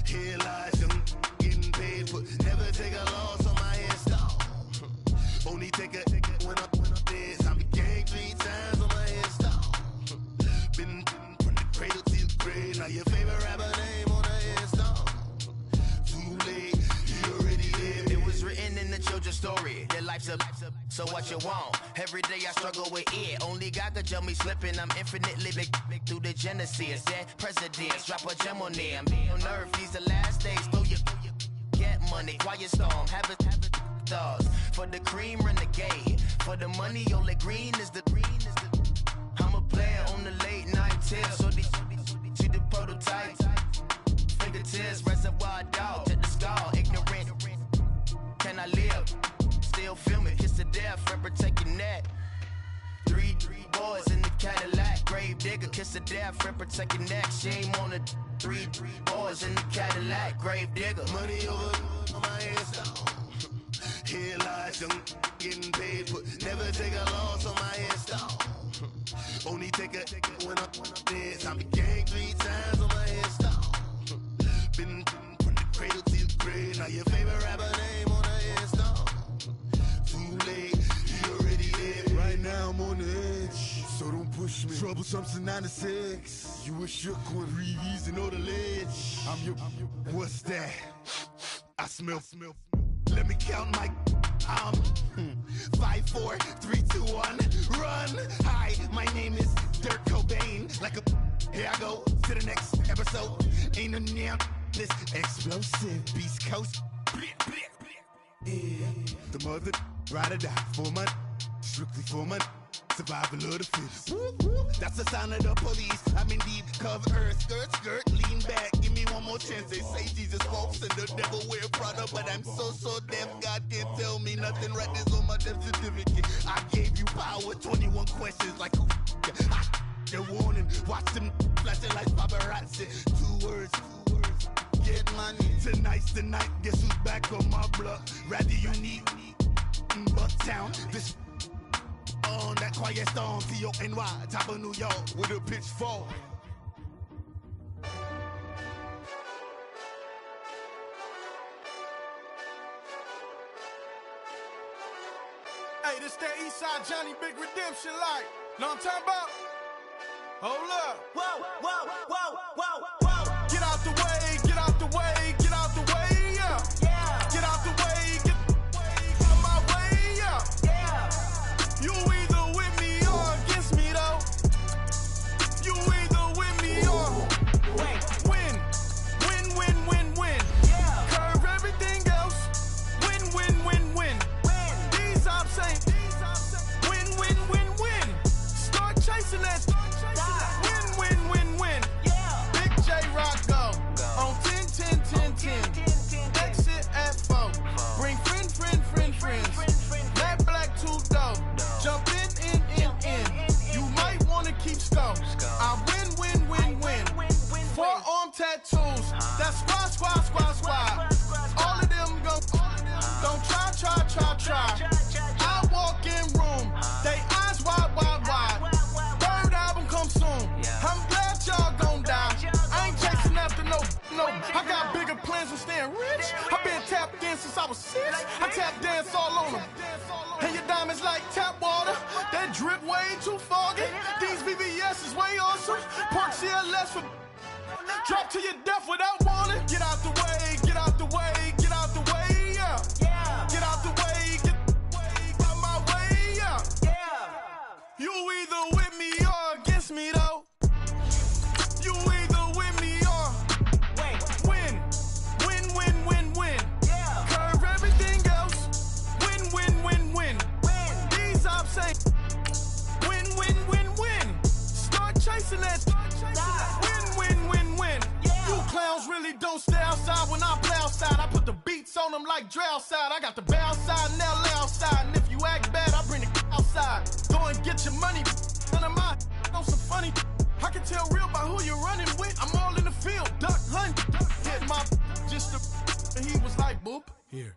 Here lies young getting paid for. Never take a loss on my install. Only take a when I'm dead. I'm gang 3 times on my install. Been from the cradle to the grave. Now your favorite rapper name on the install. Too late, you already lived. It was written in the children's story. Their life's a so what you want? Every day I struggle with it. Only God could jump me slipping. I'm infinitely big through the genesis. Dead presidents, drop a gem on them. On earth, these the last days. Throw your get money, quiet storm. Have it thoughts. For the cream, renegade. For the money, only green is the I'm a player on the late night tip. So these the prototype. Fingertips, reservoir dog. Check the skull, ignorant. Can I live? Still film it, kiss to death, friend protect your neck. Three boys in the Cadillac, grave digger, kiss to death, friend protect your neck. Shame on the three boys in the Cadillac, grave digger. Money over on my install. Here lies young getting paid for. Never take a loss on my install. Only take a when I'm dead. I'm gang 3 times on my install. Been from the cradle to the grave. Now your favorite rapper name on the install. Too late, you already lived. Right now I'm on the edge, so don't push me. Troublesome to 96. You were shook when Reeves and all the ledge. I'm your. What's that? I smell. Let me count my. 5, 4, 3, 2, 1. Run. Hi, my name is Dirk Cobain. Like a. Here I go to the next episode. Ain't no damn this explosive Beast Coast. Yeah. The mother ride or die for my strictly for my survival of the fittest. That's the sign of the police. I'm in deep cover earth, skirt, lean back. Give me one more chance. They say Jesus walks and the devil wear Prada, but I'm so deaf. God can't tell me nothing. Right this on my death certificate. I gave you power. 21 questions like who? The warning. Watch them flashing like paparazzi. 2 words. Get money. Tonight's the night. Guess who's back on my block? Rather unique. Bucktown. This on that quiet storm. T-O-N-Y. Top of New York with a pitchfork. Hey, this that Eastside Johnny Big Redemption like. Know what I'm talking about? Hold up. Whoa. Get out the way, get out the way, get out the way, yeah. Get out the way, get out my way, yeah. You either with me or against me, though. You either with me or win. Curve everything else. Win. These I'm saying. Win. Start chasing that. Win. Big J Rock go on 10. Exit at 4. Bring friends. Black 2 dough. Jump in. You might wanna keep score. I win. Forearm tattoos. That's squad. All of them go. Don't try. I walk in room. They eyes wide. Third album come soon. I'm glad y'all gon' die. I ain't chasing after no. I got bigger plans than staying rich. I been tapped in since I was 6. I tap dance all on them. And your diamonds like tap water. That drip way too foggy. These VVS is way awesome. Park CLS for drop to your death without warning. Get out the way, yeah. Get out the way, get out my way, yeah. You either with me or against me, though. You either with me or win. Curve everything else. Win. These I'm saying. Win. Start chasing that. Win. You clowns really don't stay outside when I play outside. I put the beats on them like Dre outside. I got the bounce side and LA outside. And if you act bad, I bring the outside. Go and get your money. None of my know some funny. I can tell real by who you're running with. I'm all in the field. Duck hunt. Hit my just and he was like, boop. Here.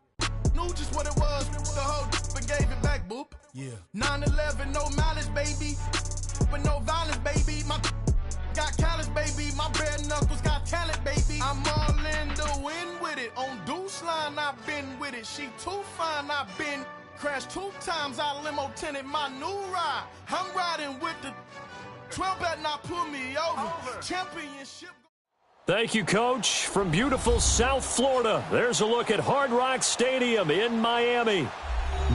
Knew just what it was. The whole and gave it back, boop. Yeah. 9/11, no mileage, baby. But no violence, baby. My got callous, baby. My bare knuckles got talent, baby. I'm all in the wind with it. On Deuce line, I've been with it. She too fine, I've been. Crashed 2 times, I limo tinted my new ride. I'm riding with the 12 better not pull me over. Championship. Thank you, Coach. From beautiful South Florida, there's a look at Hard Rock Stadium in Miami.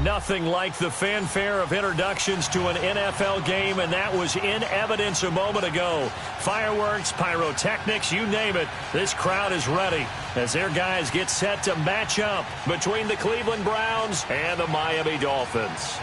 Nothing like the fanfare of introductions to an NFL game, and that was in evidence a moment ago. Fireworks, pyrotechnics, you name it. This crowd is ready as their guys get set to match up between the Cleveland Browns and the Miami Dolphins.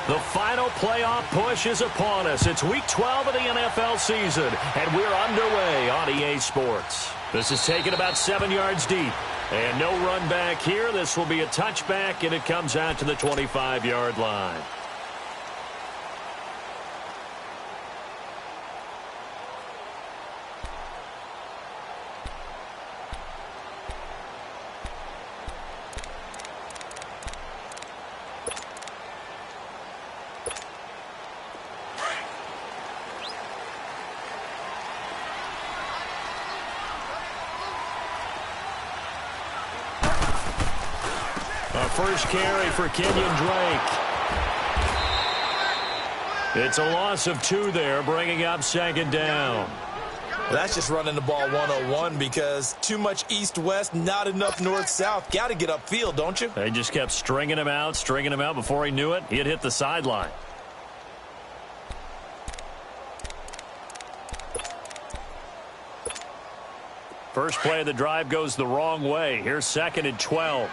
The final playoff push is upon us. It's Week 12 of the NFL season, and we're underway on EA Sports. This is taken about 7 yards deep, and no run back here. This will be a touchback, and it comes out to the 25-yard line. First carry for Kenyon Drake. It's a loss of 2 there, bringing up second down. That's just running the ball 101 because too much east-west, not enough north-south. Got to get upfield, don't you? They just kept stringing him out. Before he knew it, he had hit the sideline. First play of the drive goes the wrong way. Here's 2nd and 12.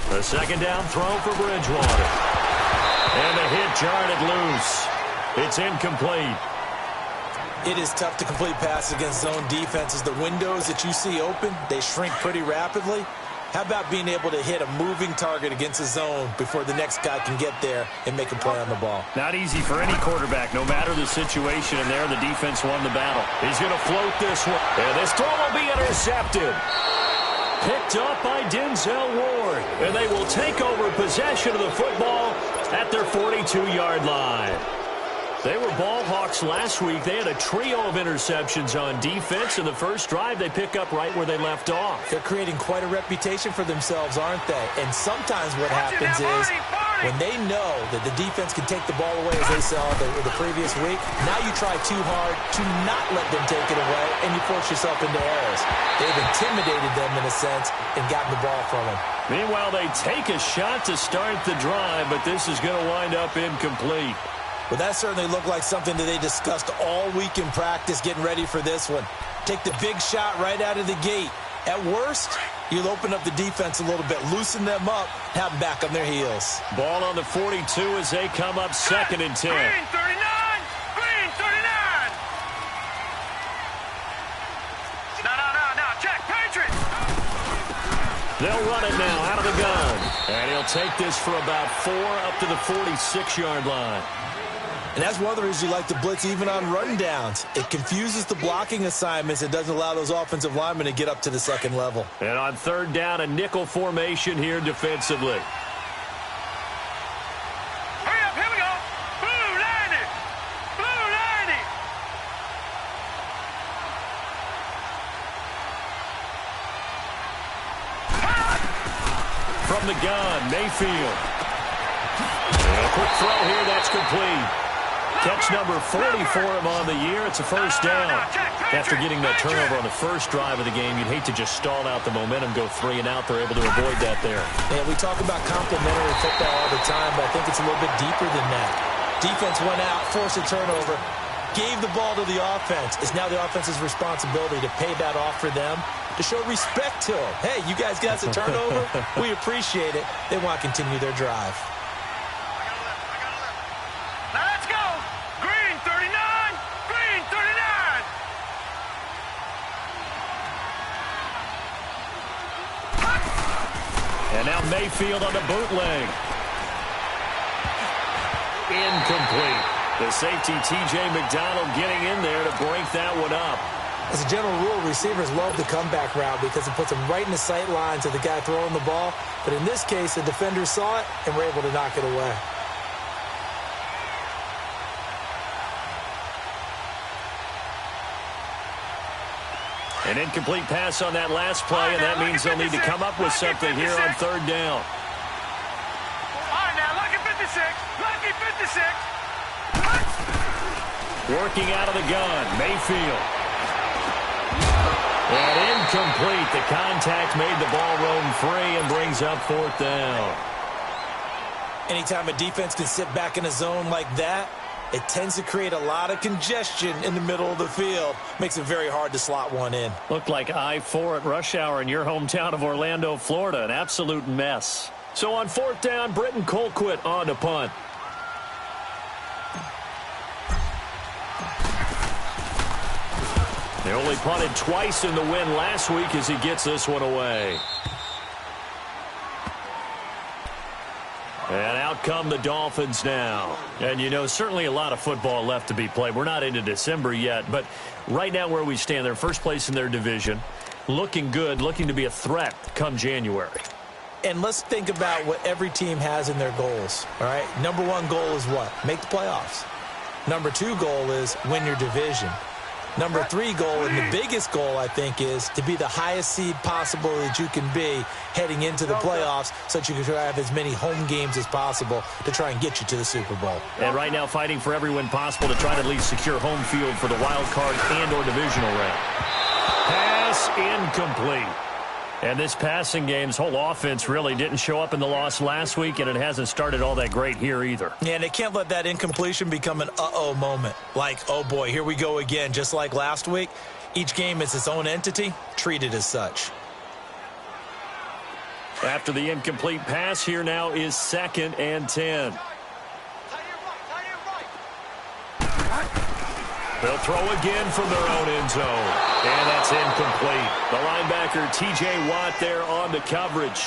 The second down throw for Bridgewater. And the hit jarred it loose. It's incomplete. It is tough to complete passes against zone defenses. The windows that you see open, they shrink pretty rapidly. How about being able to hit a moving target against a zone before the next guy can get there and make a play on the ball? Not easy for any quarterback, no matter the situation. And there, the defense won the battle. He's going to float this one. And this throw will be intercepted. Picked up by Denzel Ward. And they will take over possession of the football at their 42-yard line. They were ball hawks last week. They had a trio of interceptions on defense. In the first drive, they pick up right where they left off. They're creating quite a reputation for themselves, aren't they? And sometimes what happens is when they know that the defense can take the ball away, as they saw the previous week, now you try too hard to not let them take it away, and you force yourself into errors. They've intimidated them in a sense and gotten the ball from them. Meanwhile, they take a shot to start the drive, but this is going to wind up incomplete. Well, that certainly looked like something that they discussed all week in practice, getting ready for this one. Take the big shot right out of the gate. At worst, you'll open up the defense a little bit, loosen them up, have them back on their heels. Ball on the 42 as they come up 2nd and 10. Green 39! Green 39! No, check, Patriots! They'll run it now out of the gun. And he'll take this for about 4 up to the 46-yard line. And that's one of the reasons you like to blitz even on run downs. It confuses the blocking assignments. It doesn't allow those offensive linemen to get up to the second level. And on 3rd down, a nickel formation here defensively. Hurry up, here we go. Blue 90. Blue 90. From the gun, Mayfield. And a quick throw here, that's complete. Catch number 40 for him on the year. It's a first down. After getting that turnover on the first drive of the game, you'd hate to just stall out the momentum, go 3 and out. They're able to avoid that there. Yeah, we talk about complementary football all the time, but I think it's a little bit deeper than that. Defense went out, forced a turnover, gave the ball to the offense. It's now the offense's responsibility to pay that off for them, to show respect to them. Hey, you guys got a turnover? We appreciate it. They want to continue their drive. And now Mayfield on the bootleg. incomplete. The safety, T.J. McDonald, getting in there to break that one up. As a general rule, receivers love the comeback route because it puts them right in the sight lines of the guy throwing the ball. But in this case, the defenders saw it and were able to knock it away. An incomplete pass on that last play, and that means they'll need to come up with something here on third down. All right, now, lucky 56. Lucky 56. Working out of the gun, Mayfield. And incomplete. The contact made the ball roam free and brings up fourth down. Anytime a defense can sit back in a zone like that, it tends to create a lot of congestion in the middle of the field. Makes it very hard to slot one in. Looked like I-4 at rush hour in your hometown of Orlando, Florida. An absolute mess. So on fourth down, Britton Colquitt on to punt. They only punted twice in the win last week as he gets this one away. And out come the Dolphins now. And, you know, certainly a lot of football left to be played. We're not into December yet, but right now where we stand, they're first place in their division. Looking good, looking to be a threat come January. And let's think about what every team has in their goals, all right? Number one goal is what? Make the playoffs. Number two goal is win your division. Number three goal, and the biggest goal, I think, is to be the highest seed possible that you can be heading into the playoffs so that you can have as many home games as possible to try and get you to the Super Bowl. And right now fighting for every win possible to try to at least secure home field for the wild card and or divisional round. Pass incomplete. And this passing game's whole offense really didn't show up in the loss last week, and it hasn't started all that great here either. Yeah, and they can't let that incompletion become an uh-oh moment. Like, oh boy, here we go again, just like last week. Each game is its own entity, treat it as such. After the incomplete pass, here now is 2nd and 10. They'll throw again from their own end zone. And that's incomplete. The linebacker, T.J. Watt, there on the coverage.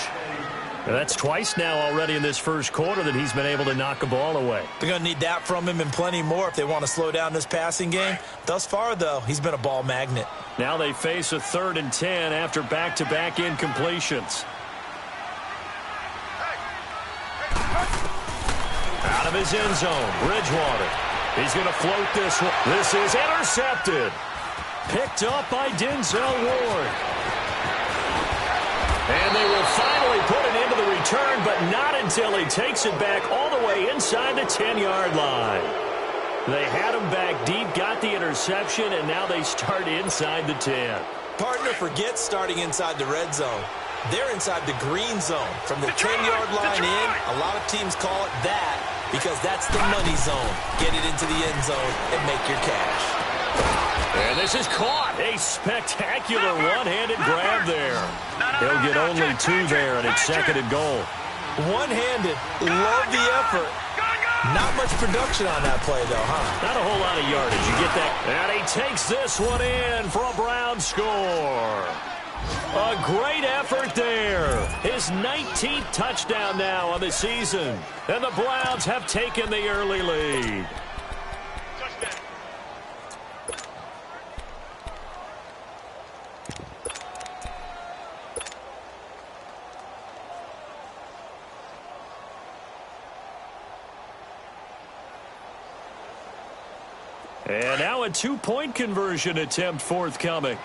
And that's twice now already in this first quarter that he's been able to knock a ball away. They're going to need that from him and plenty more if they want to slow down this passing game. Thus far, though, he's been a ball magnet. Now they face a 3rd and 10 after back-to-back incompletions. Out of his end zone, Bridgewater. He's going to float this one. This is intercepted. Picked up by Denzel Ward. And they will finally put it into the return, but not until he takes it back all the way inside the 10-yard line. They had him back deep, got the interception, and now they start inside the 10. Partner forgets starting inside the red zone. They're inside the green zone. From the 10-yard line in, a lot of teams call it that because that's the money zone. Get it into the end zone and make your cash. And this is caught. A spectacular one-handed grab there. He'll get only 2 there, and it's 2nd and goal. One-handed. Love the effort. Not much production on that play, though, huh? Not a whole lot of yardage. You get that. And he takes this one in for a Brown score. A great effort there. His 19th touchdown now on the season. And the Browns have taken the early lead. And now a 2-point conversion attempt forthcoming.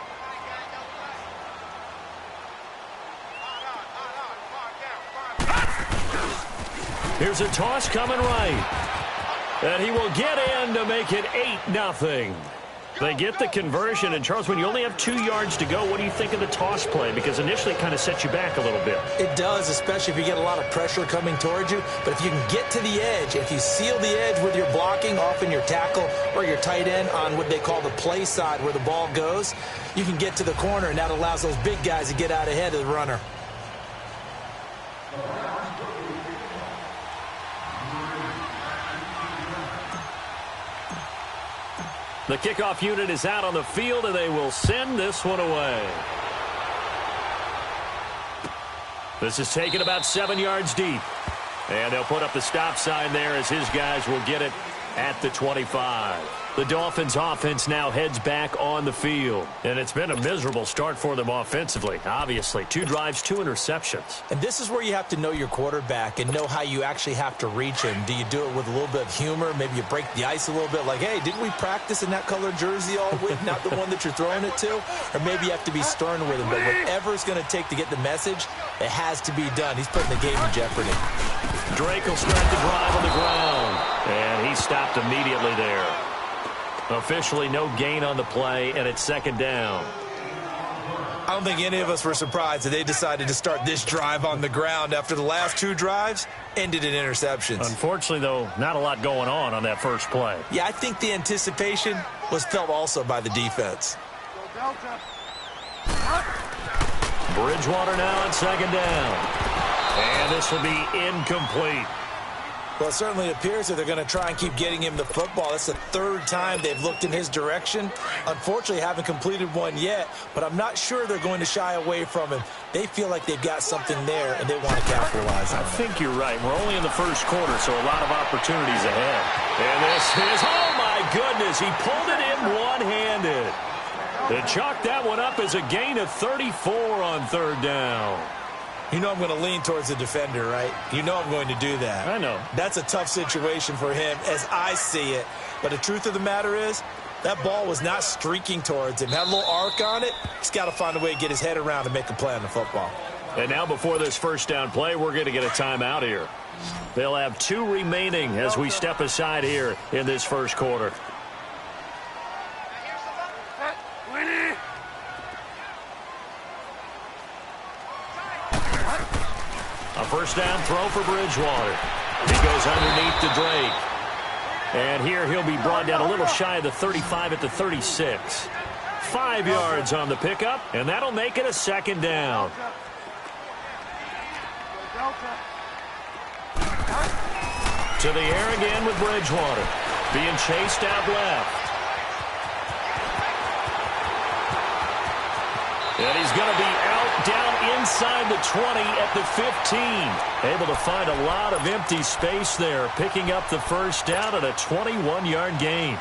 Here's a toss coming right. And he will get in to make it 8-0. They get the conversion. And, Charles, when you only have 2 yards to go, what do you think of the toss play? Because initially it kind of sets you back a little bit. It does, especially if you get a lot of pressure coming towards you. But if you can get to the edge, if you seal the edge with your blocking, often your tackle or your tight end on what they call the play side where the ball goes, you can get to the corner, and that allows those big guys to get out ahead of the runner. The kickoff unit is out on the field, and they will send this one away. This is taken about 7 yards deep. And they'll put up the stop sign there as his guys will get it at the 25. The Dolphins offense now heads back on the field. And it's been a miserable start for them offensively, obviously. 2 drives, 2 interceptions. And this is where you have to know your quarterback and know how you actually have to reach him. Do you do it with a little bit of humor? Maybe you break the ice a little bit like, hey, didn't we practice in that colored jersey all week, not the one that you're throwing it to? Or maybe you have to be stern with him. But whatever it's going to take to get the message, it has to be done. He's putting the game in jeopardy. Drake will start the drive on the ground. And he stopped immediately there. Officially no gain on the play, and it's second down. I don't think any of us were surprised that they decided to start this drive on the ground after the last 2 drives ended in interceptions. Unfortunately, though, not a lot going on that first play. Yeah, I think the anticipation was felt also by the defense. Bridgewater now on second down. And this will be incomplete. Well, it certainly appears that they're going to try and keep getting him the football. That's the 3rd time they've looked in his direction. Unfortunately, haven't completed one yet, but I'm not sure they're going to shy away from him. They feel like they've got something there, and they want to capitalize on it. I think you're right. We're only in the first quarter, so a lot of opportunities ahead. And this is, oh my goodness, he pulled it in one-handed. They chalked that one up as a gain of 34 on 3rd down. You know I'm going to lean towards the defender, right? You know I'm going to do that. I know. That's a tough situation for him as I see it. But the truth of the matter is, that ball was not streaking towards him. Had a little arc on it. He's got to find a way to get his head around and make a play on the football. And now before this first down play, we're going to get a timeout here. They'll have 2 remaining as we step aside here in this first quarter. A first down throw for Bridgewater. He goes underneath to Drake. And here he'll be brought down a little shy of the 35 at the 36. 5 yards on the pickup, and that'll make it a second down. To the air again with Bridgewater. Being chased out left. And he's going to be out down inside the 20 at the 15. Able to find a lot of empty space there, picking up the first down at a 21-yard gain.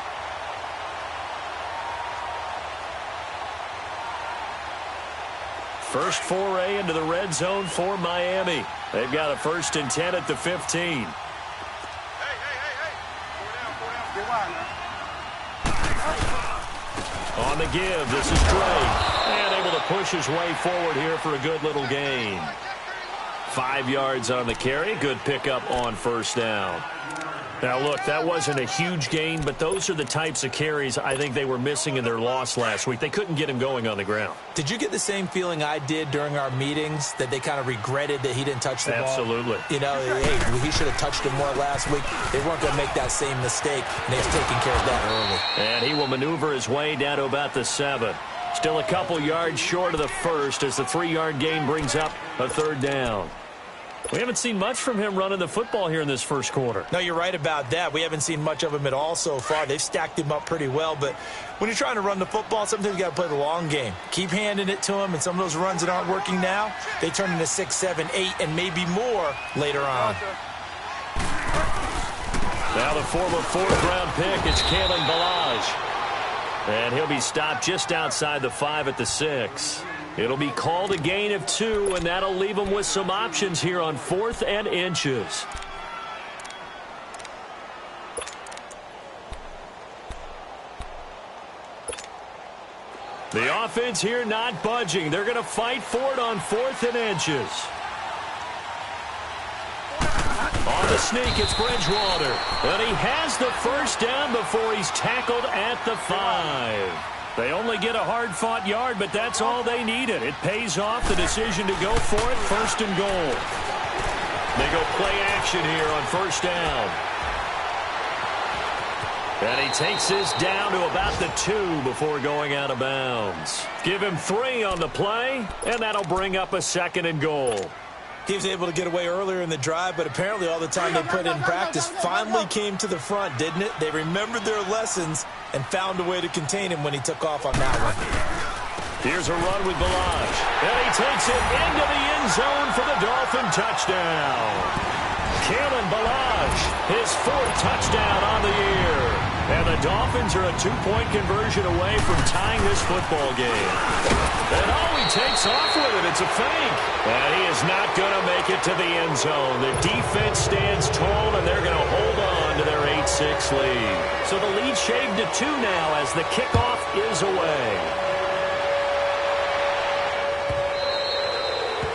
First foray into the red zone for Miami. They've got a 1st and 10 at the 15. On the give, this is Drake. And able to push his way forward here for a good little gain. 5 yards on the carry. Good pickup on first down. Now, look, that wasn't a huge gain, but those are the types of carries I think they were missing in their loss last week. They couldn't get him going on the ground. Did you get the same feeling I did during our meetings, that they kind of regretted that he didn't touch the ball? Absolutely. You know, hey, he should have touched it more last week. They weren't going to make that same mistake, and they've taken care of that early. And he will maneuver his way down to about the 7. Still a couple yards short of the first as the 3-yard gain brings up a 3rd down. We haven't seen much from him running the football here in this first quarter. No, you're right about that. We haven't seen much of him at all so far. They've stacked him up pretty well, but when you're trying to run the football, sometimes you got to play the long game. Keep handing it to him, and some of those runs that aren't working now, they turn into 6, 7, 8, and maybe more later on. Now the former 4th-round pick, it's Kalen Ballage. And he'll be stopped just outside the 5 at the 6. It'll be called a gain of 2, and that'll leave them with some options here on 4th and inches. The offense here not budging. They're going to fight for it on 4th and inches. On the sneak, it's Bridgewater. And he has the first down before he's tackled at the 5. They only get a hard-fought yard, but that's all they needed. It pays off the decision to go for it, 1st and goal. They go play action here on first down. And he takes this down to about the 2 before going out of bounds. Give him 3 on the play, and that'll bring up a 2nd and goal. He was able to get away earlier in the drive, but apparently all the time they put in practice finally came to the front, didn't it? They remembered their lessons and found a way to contain him when he took off on that one. Here's a run with Ballage. And he takes it into the end zone for the Dolphin touchdown. Kalen Ballage, his 4th touchdown on the year. And the Dolphins are a 2-point conversion away from tying this football game. And he takes off with it. It's a fake. And he is not going to make it to the end zone. The defense stands tall, and they're going to hold on to their 8-6 lead. So the lead shaved to 2 now as the kickoff is away.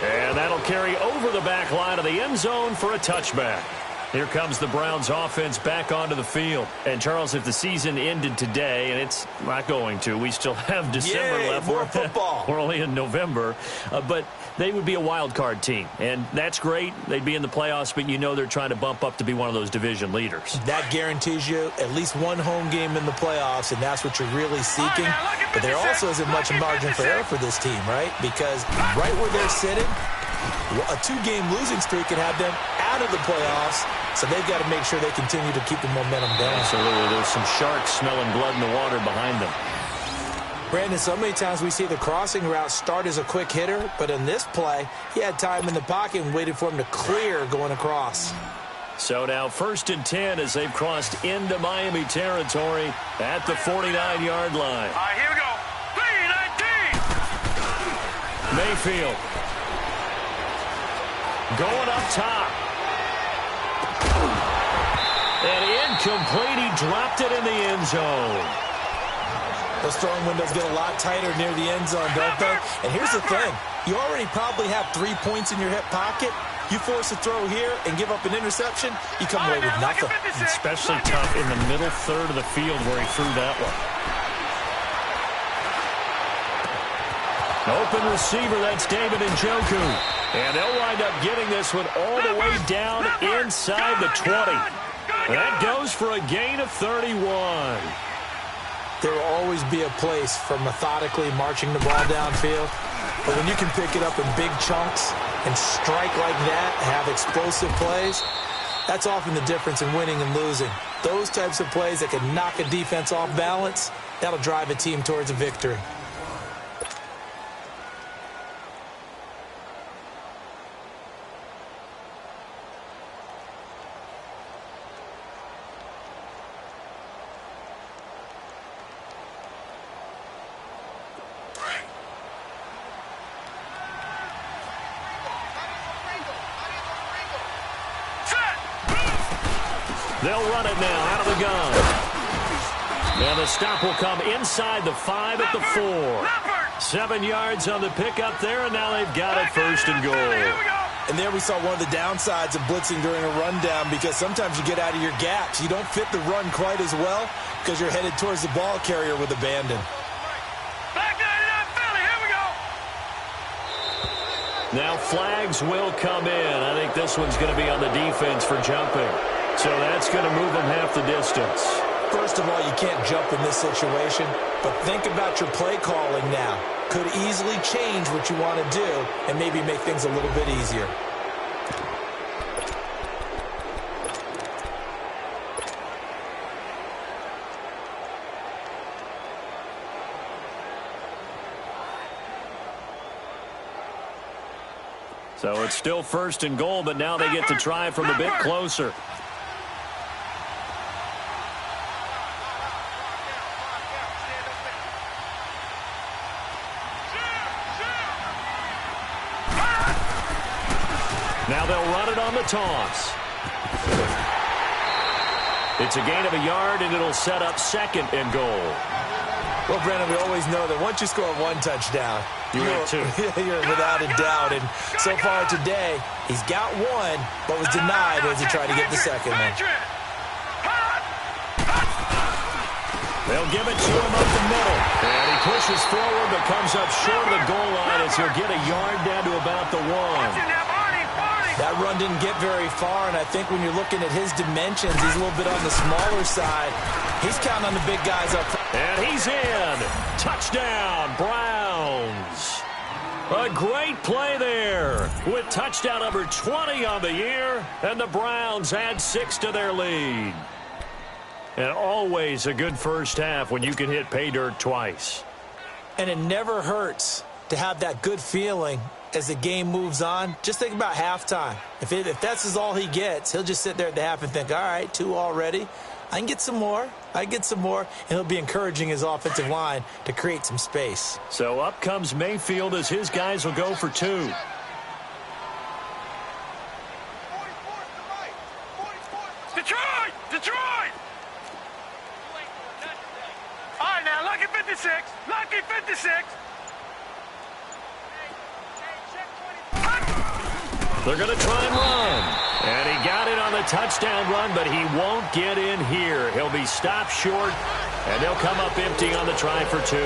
And that'll carry over the back line of the end zone for a touchback. Here comes the Browns offense back onto the field. And, Charles, if the season ended today, and it's not going to, we still have December left. More football. We're only in November. But they would be a wild card team. And that's great. They'd be in the playoffs, but you know they're trying to bump up to be one of those division leaders. That guarantees you at least one home game in the playoffs, and that's what you're really seeking. But there also isn't much margin for error for this team, right? Because right where they're sitting, a 2-game losing streak can have them out of the playoffs, so they've got to make sure they continue to keep the momentum going. Absolutely. There's some sharks smelling blood in the water behind them. Brandon, so many times we see the crossing route start as a quick hitter, but in this play, he had time in the pocket and waited for him to clear going across. So now 1st and 10 as they've crossed into Miami territory at the 49-yard line. All right, here we go. 3-19. Mayfield going up top. And incomplete. He dropped it in the end zone. Those throwing windows get a lot tighter near the end zone, don't they? And here's the thing. You already probably have 3 points in your hip pocket. You force a throw here and give up an interception, you come away with nothing. Especially tough in the middle third of the field where he threw that one. Open receiver, that's David Njoku. And they'll wind up getting this one all the way down inside the 20. That goes for a gain of 31. There will always be a place for methodically marching the ball downfield. But when you can pick it up in big chunks and strike like that, have explosive plays, that's often the difference in winning and losing. Those types of plays that can knock a defense off balance, that'll drive a team towards a victory. They'll run it now out of the gun. And the stop will come inside the 5 at the 4. 7 yards on the pickup there, and now they've got it 1st and goal. And there we saw one of the downsides of blitzing during a rundown, because sometimes you get out of your gaps. You don't fit the run quite as well because you're headed towards the ball carrier with abandon. Now flags will come in. I think this one's going to be on the defense for jumping. So that's going to move them half the distance. First of all, you can't jump in this situation, but think about your play calling now. Could easily change what you want to do and maybe make things a little bit easier. So it's still 1st and goal, but now they get to try from a bit closer. Now they'll run it on the toss. It's a gain of a yard, and it'll set up 2nd and goal. Well, Brandon, we always know that once you score 1 touchdown, you're without a doubt. And so far today, he's got 1, but was denied as he tried to get the 2nd one. They'll give it to him up the middle. And he pushes forward, but comes up short of the goal line as he'll get a yard down to about the 1. That run didn't get very far, and I think when you're looking at his dimensions, he's a little bit on the smaller side. He's counting on the big guys up front. And he's in. Touchdown, Browns. A great play there with touchdown number 20 on the year, and the Browns add 6 to their lead. And always a good first half when you can hit pay dirt twice. And it never hurts to have that good feeling as the game moves on, just think about halftime. If that's all he gets, he'll just sit there at the half and think, all right, 2 already. I can get some more. And he'll be encouraging his offensive line to create some space. So up comes Mayfield as his guys will go for 2. Detroit! All right, now, lucky 56. Lucky 56. They're going to try and run. And he got it on the touchdown run, but he won't get in here. He'll be stopped short, and they'll come up empty on the try for 2.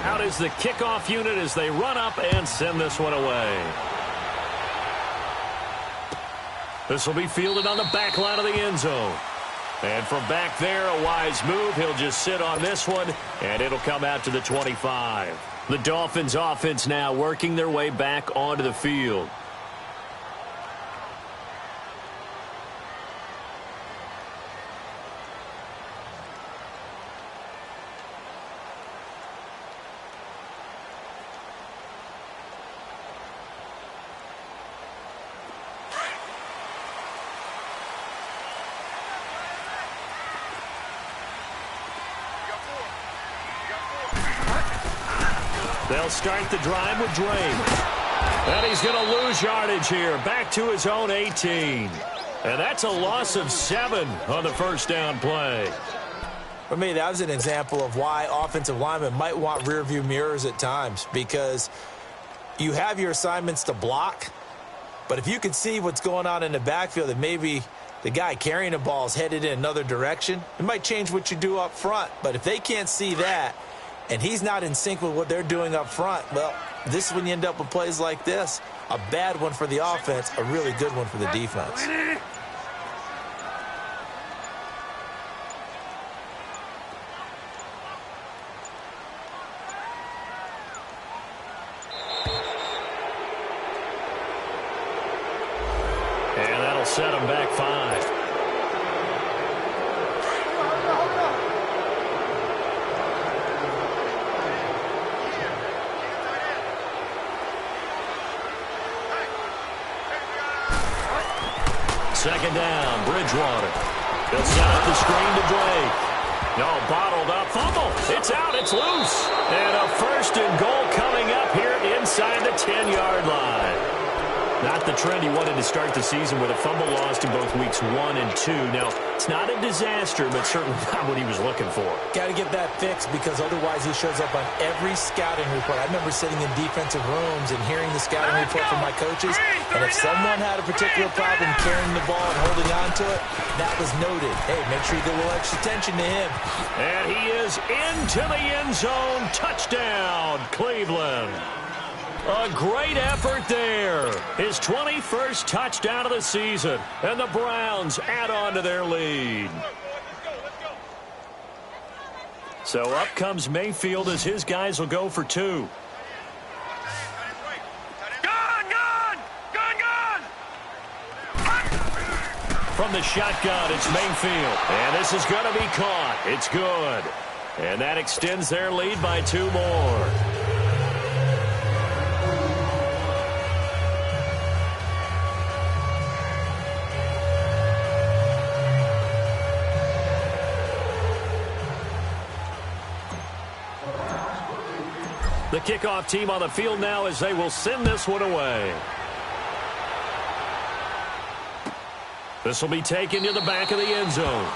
Out is the kickoff unit as they run up and send this one away. This will be fielded on the back line of the end zone. And from back there, a wise move. He'll just sit on this one, and it'll come out to the 25. The Dolphins offense now working their way back onto the field. They'll start the drive with Drake. And he's going to lose yardage here. Back to his own 18. And that's a loss of 7 on the first down play. For me, that was an example of why offensive linemen might want rearview mirrors at times, because you have your assignments to block, but if you can see what's going on in the backfield and maybe the guy carrying the ball is headed in another direction, it might change what you do up front. But if they can't see that, and he's not in sync with what they're doing up front, well, this is when you end up with plays like this. A bad one for the offense, a really good one for the defense. And that'll set him back 5. Second down, Bridgewater. They'll set up the screen to Drake. No, bottled up, fumble. It's out, it's loose. And a 1st and goal coming up here inside the 10-yard line. Not the trend he wanted to start the season with a fumble lost in both weeks 1 and 2. Now, it's not a disaster, but certainly not what he was looking for. Got to get that fixed, because otherwise he shows up on every scouting report. I remember sitting in defensive rooms and hearing the scouting report from my coaches, and if someone had a particular problem carrying the ball and holding on to it, that was noted. Hey, make sure you get a little extra attention to him. And he is into the end zone. Touchdown, Cleveland. A great effort there. His 21st touchdown of the season. And the Browns add on to their lead. So up comes Mayfield as his guys will go for 2. From the shotgun, it's Mayfield. And this is going to be caught. It's good. And that extends their lead by 2 more. The kickoff team on the field now as they will send this one away. This will be taken to the back of the end zone.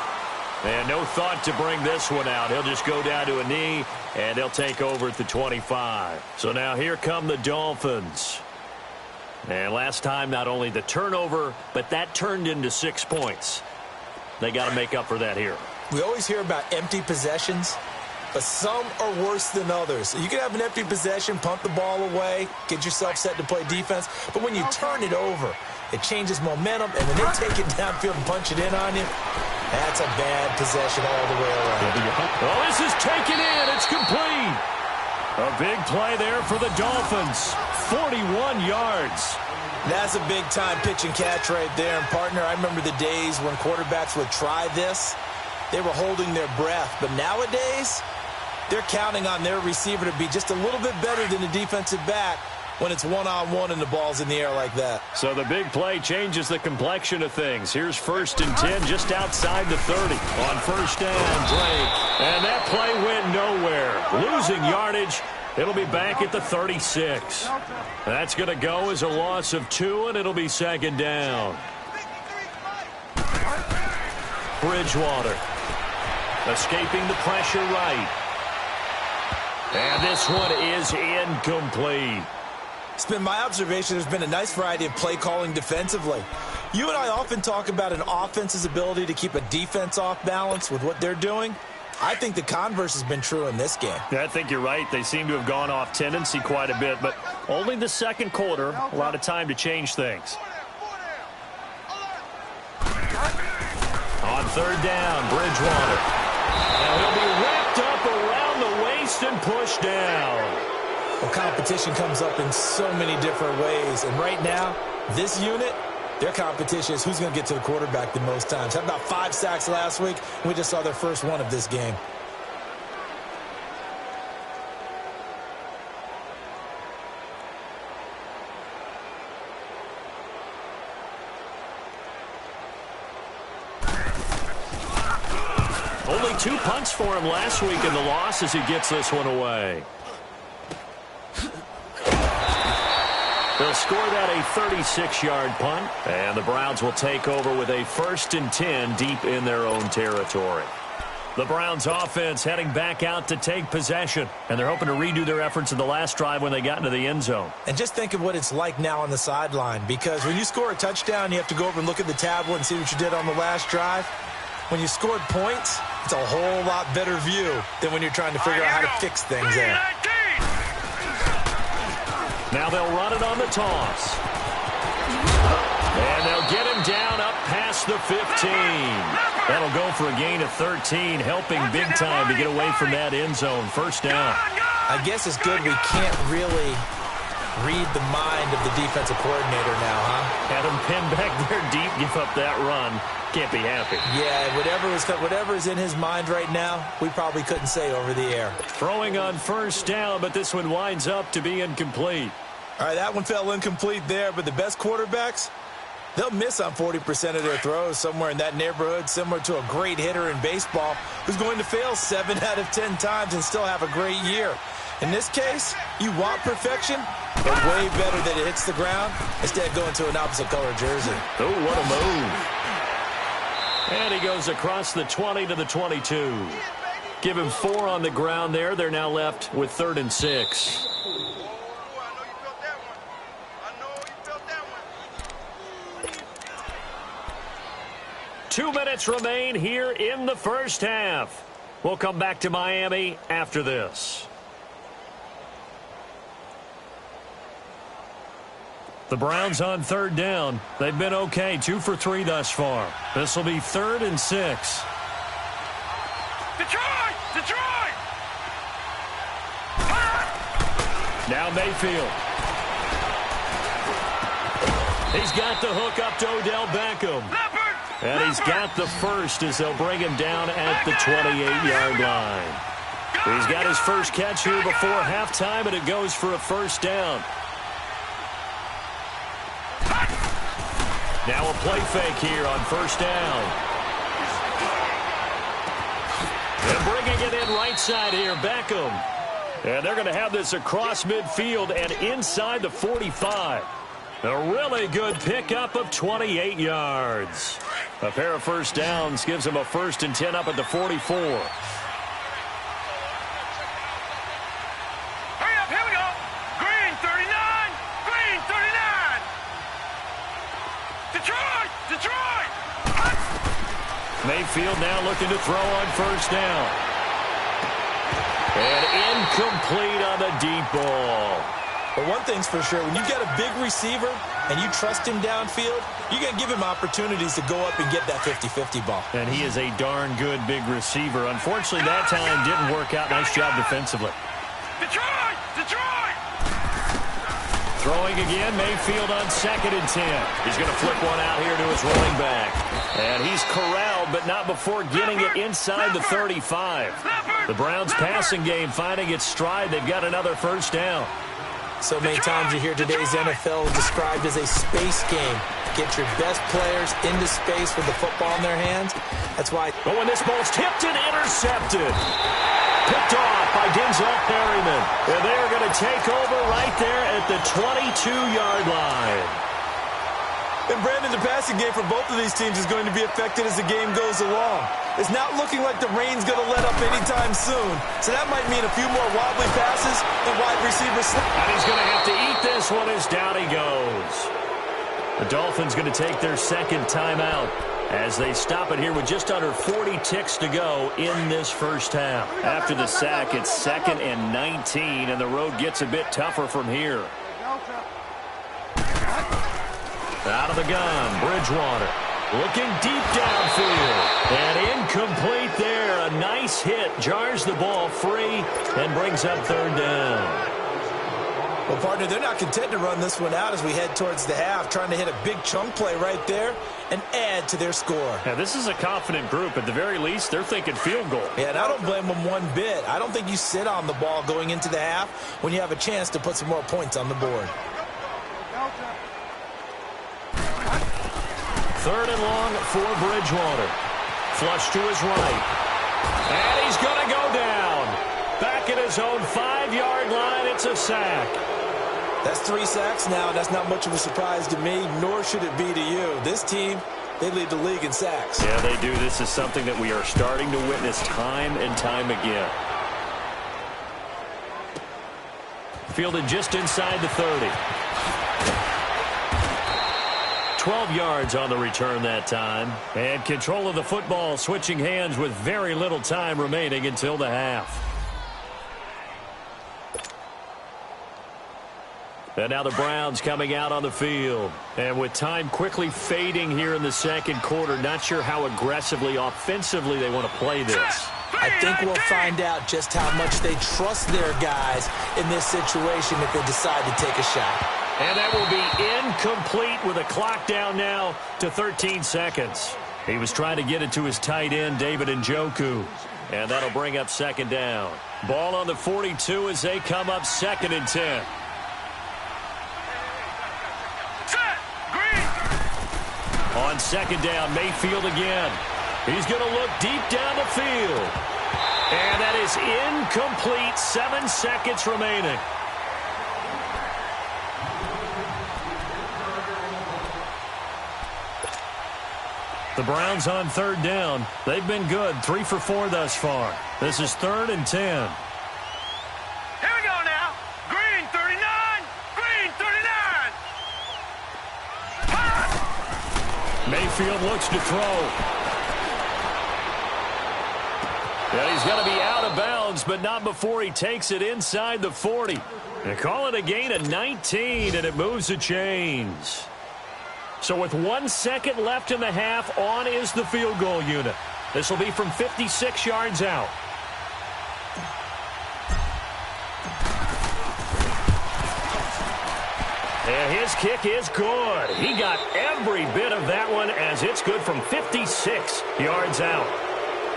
And no thought to bring this one out. He'll just go down to a knee, and they'll take over at the 25. So now here come the Dolphins. And last time, not only the turnover, but that turned into 6 points. They got to make up for that here. We always hear about empty possessions, but some are worse than others. You can have an empty possession, pump the ball away, get yourself set to play defense, but when you turn it over, it changes momentum, and when they take it downfield and punch it in on you, that's a bad possession all the way around. Well, this is taken in. It's complete. A big play there for the Dolphins. 41 yards. That's a big-time pitch and catch right there. And, partner, I remember the days when quarterbacks would try this. They were holding their breath. But nowadays, they're counting on their receiver to be just a little bit better than the defensive back when it's one-on-one and the ball's in the air like that. So the big play changes the complexion of things. Here's 1st and 10 just outside the 30. On 1st down, Drake. And that play went nowhere. Losing yardage. It'll be back at the 36. That's going to go as a loss of 2, and it'll be 2nd down. Bridgewater. Escaping the pressure right. And this one is incomplete. It's been my observation there's been a nice variety of play calling defensively. You and I often talk about an offense's ability to keep a defense off balance with what they're doing. I think the converse has been true in this game. Yeah, I think you're right. They seem to have gone off tendency quite a bit, but only the second quarter, a lot of time to change things. On 3rd down, Bridgewater. Now he'll be wrapped up around the waist and pushed down. Well, competition comes up in so many different ways. And right now, this unit, their competition is who's going to get to the quarterback the most times. Had about 5 sacks last week. We just saw their first one of this game. Only 2 punts for him last week in the loss as he gets this one away. They'll score that a 36-yard punt, and the Browns will take over with a 1st and 10 deep in their own territory. The Browns offense heading back out to take possession, and they're hoping to redo their efforts in the last drive when they got into the end zone. And just think of what it's like now on the sideline, because when you score a touchdown, you have to go over and look at the tablet and see what you did on the last drive. When you scored points, it's a whole lot better view than when you're trying to figure out how to fix things there. Now they'll run it on the toss. And they'll get him down up past the 15. That'll go for a gain of 13, helping big time to get away from that end zone. 1st down. I guess it's good we can't really read the mind of the defensive coordinator now, huh? Had him pinned back there deep, give up that run. Can't be happy. Yeah, whatever is in his mind right now, we probably couldn't say over the air. Throwing on 1st down, but this one winds up to be incomplete. All right, that one fell incomplete there, but the best quarterbacks, they'll miss on 40% of their throws, somewhere in that neighborhood, similar to a great hitter in baseball who's going to fail 7 out of 10 times and still have a great year. In this case, you want perfection, but way better that it hits the ground instead of going to an opposite color jersey. Oh, what a move. And he goes across the 20 to the 22. Give him 4 on the ground there. They're now left with 3rd and 6. 2 minutes remain here in the 1st half. We'll come back to Miami after this. The Browns on 3rd down. They've been okay, 2 for 3 thus far. This will be 3rd and 6. Detroit! Detroit! Now Mayfield. He's got the hook up to Odell Beckham. And he's got the first as they'll bring him down at the 28-yard line. He's got his first catch here before halftime, and it goes for a 1st down. Now a play fake here on 1st down. And bringing it in right side here, Beckham. And they're going to have this across midfield and inside the 45. A really good pickup of 28 yards. A pair of 1st downs gives them a 1st and 10 up at the 44. Hurry up, here we go. Green 39, green 39. Detroit, Detroit. Mayfield now looking to throw on 1st down. And incomplete on the deep ball. But one thing's for sure, when you get a big receiver and you trust him downfield, you're going to give him opportunities to go up and get that 50-50 ball. And he is a darn good big receiver. Unfortunately, that time didn't work out. Nice job defensively. Detroit! Detroit! Throwing again, Mayfield on 2nd and 10. He's going to flip one out here to his running back. And he's corralled, but not before getting it inside the 35. The Browns passing game finding its stride. They've got another first down. So many times you hear today's NFL described as a space game. Get your best players into space with the football in their hands. That's why. But when this ball's tipped and intercepted. Picked off by Denzel Perryman. And they are going to take over right there at the 22-yard line. And Brandon, the passing game for both of these teams is going to be affected as the game goes along. It's not looking like the rain's going to let up anytime soon. So that might mean a few more wobbly passes and wide receivers. And he's going to have to eat this one as down he goes. The Dolphins going to take their second timeout as they stop it here with just under 40 ticks to go in this first half. After the sack, it's 2nd and 19, and the road gets a bit tougher from here. Out of the gun, Bridgewater. Looking deep downfield. And incomplete there. A nice hit. Jars the ball free and brings up 3rd down. Well, partner, they're not content to run this one out as we head towards the half, trying to hit a big chunk play right there and add to their score. Now, this is a confident group. At the very least, they're thinking field goal. Yeah, and I don't blame them one bit. I don't think you sit on the ball going into the half when you have a chance to put some more points on the board. 3rd and long for Bridgewater. Flush to his right. And he's going to go down. Back at his own 5-yard line, it's a sack. That's 3 sacks now, and that's not much of a surprise to me, nor should it be to you. This team, they lead the league in sacks. Yeah, they do. This is something that we are starting to witness time and time again. Fielded just inside the 30. 12 yards on the return that time. And control of the football switching hands with very little time remaining until the half. And now the Browns coming out on the field. And with time quickly fading here in the second quarter, not sure how aggressively, offensively they want to play this. I think we'll find out just how much they trust their guys in this situation if they decide to take a shot. And that will be incomplete with a clock down now to 13 seconds. He was trying to get it to his tight end, David Njoku. And that'll bring up 2nd down. Ball on the 42 as they come up 2nd and 10. On 2nd down, Mayfield again. He's going to look deep down the field. And that is incomplete. 7 seconds remaining. The Browns on 3rd down. They've been good. 3 for 4 thus far. This is 3rd and 10. Here we go now. Green 39. Green 39. Mayfield looks to throw. And he's going to be out of bounds, but not before he takes it inside the 40. They call it a gain of 19, and it moves the chains. So with 1 second left in the half, on is the field goal unit. This will be from 56 yards out. And his kick is good. He got every bit of that one as it's good from 56 yards out.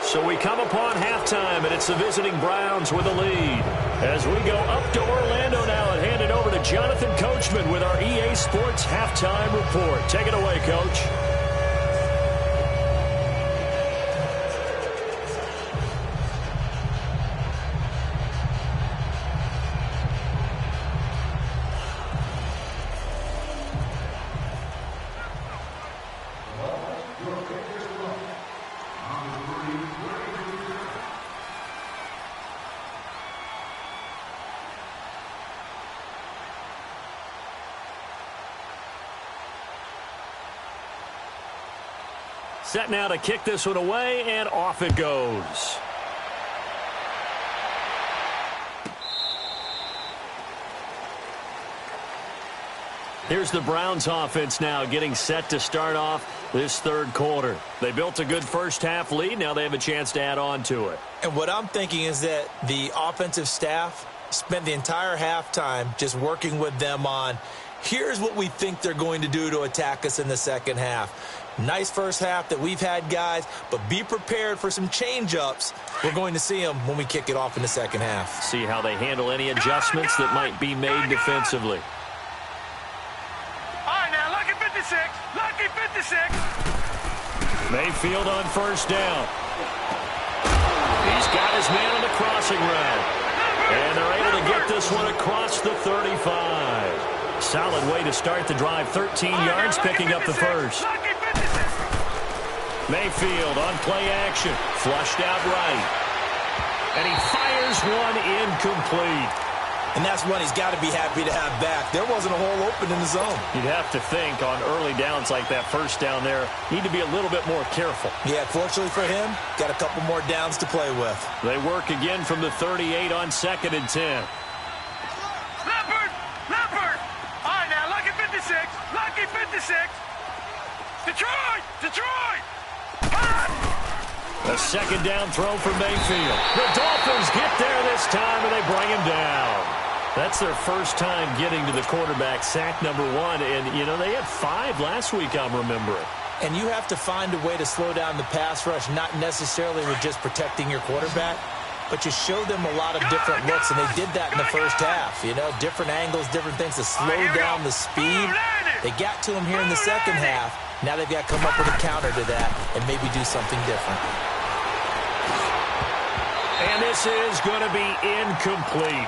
So we come upon halftime, and it's the visiting Browns with a lead. As we go up to Orlando now and hand it over to Jonathan Coachman with our EA Sports Halftime Report. Take it away, Coach. Set now to kick this one away, and off it goes. Here's the Browns offense now getting set to start off this 3rd quarter. They built a good first half lead. Now they have a chance to add on to it. And what I'm thinking is that the offensive staff spent the entire halftime just working with them on, here's what we think they're going to do to attack us in the second half. Nice first half that we've had, guys, but be prepared for some change-ups. We're going to see them when we kick it off in the second half. See how they handle any adjustments that might be made defensively. All right, now, lucky 56. Lucky 56. Mayfield on first down. He's got his man on the crossing route. And they're able to get this one across the 35. Solid way to start the drive. 13 yards, picking up the first. Mayfield on play action. Flushed out right. And he fires one incomplete. And that's one he's got to be happy to have back. There wasn't a hole open in the zone. You'd have to think on early downs like that first down there, need to be a little bit more careful. Yeah, fortunately for him, got a couple more downs to play with. They work again from the 38 on 2nd and 10. Leopard! Leopard! All right, now, lucky 56. Lucky 56. Detroit! Detroit! A second down throw for Mayfield. The Dolphins get there this time, and they bring him down. That's their first time getting to the quarterback, sack number 1. And, you know, they had 5 last week, I'm remembering. And you have to find a way to slow down the pass rush, not necessarily with just protecting your quarterback, but you show them a lot of different looks, and they did that in the first half. You know, different angles, different things to slow down the speed. They got to him here in the second half. Now they've got to come up with a counter to that and maybe do something different. And this is going to be incomplete.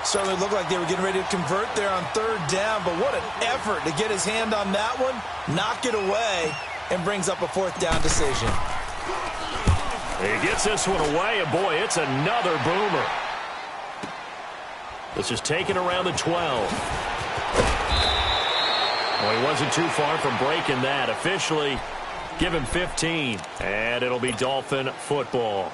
Certainly looked like they were getting ready to convert there on third down, but what an effort to get his hand on that one, knock it away, and brings up a fourth down decision. He gets this one away, and boy, it's another boomer. This is taken around the 12. Well, he wasn't too far from breaking that. Officially, give him 15, and it'll be Dolphin football.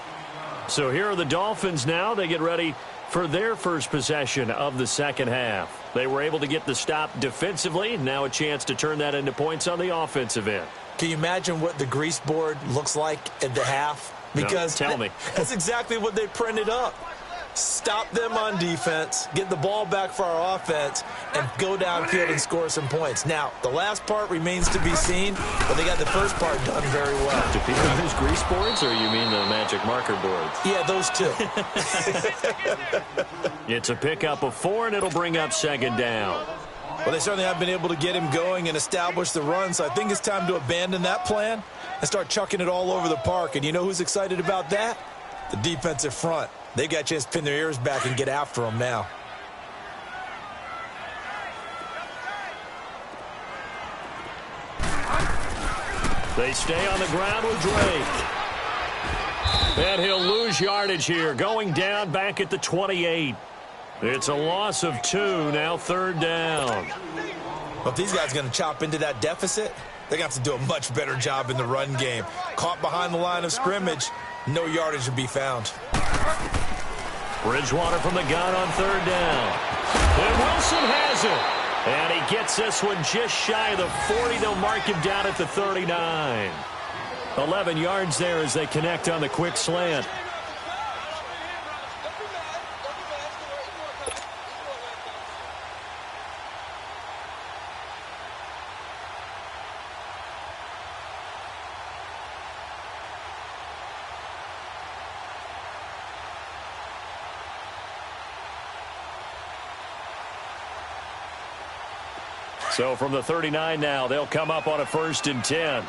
So here are the Dolphins now. They get ready for their first possession of the second half. They were able to get the stop defensively. Now a chance to turn that into points on the offensive end. Can you imagine what the grease board looks like at the half? Because no, tell me. That's exactly what they printed up. Stop them on defense, get the ball back for our offense, and go downfield and score some points. Now, the last part remains to be seen, but they got the first part done very well. Do people use grease boards, or you mean the magic marker boards? Yeah, those two. It's a pickup of 4, and it'll bring up second down. Well, they certainly have been able to get him going and establish the run, so I think it's time to abandon that plan and start chucking it all over the park. And you know who's excited about that? The defensive front. They've got a chance to pin their ears back and get after him now. They stay on the ground with Drake. And he'll lose yardage here, going down back at the 28. It's a loss of 2, now third down. Well, if these guys are going to chop into that deficit, they're going to have to do a much better job in the run game. Caught behind the line of scrimmage, no yardage to be found. Bridgewater from the gun on third down. And Wilson has it. And he gets this one just shy of the 40. They'll mark him down at the 39. 11 yards there as they connect on the quick slant. So from the 39 now, they'll come up on a 1st and 10.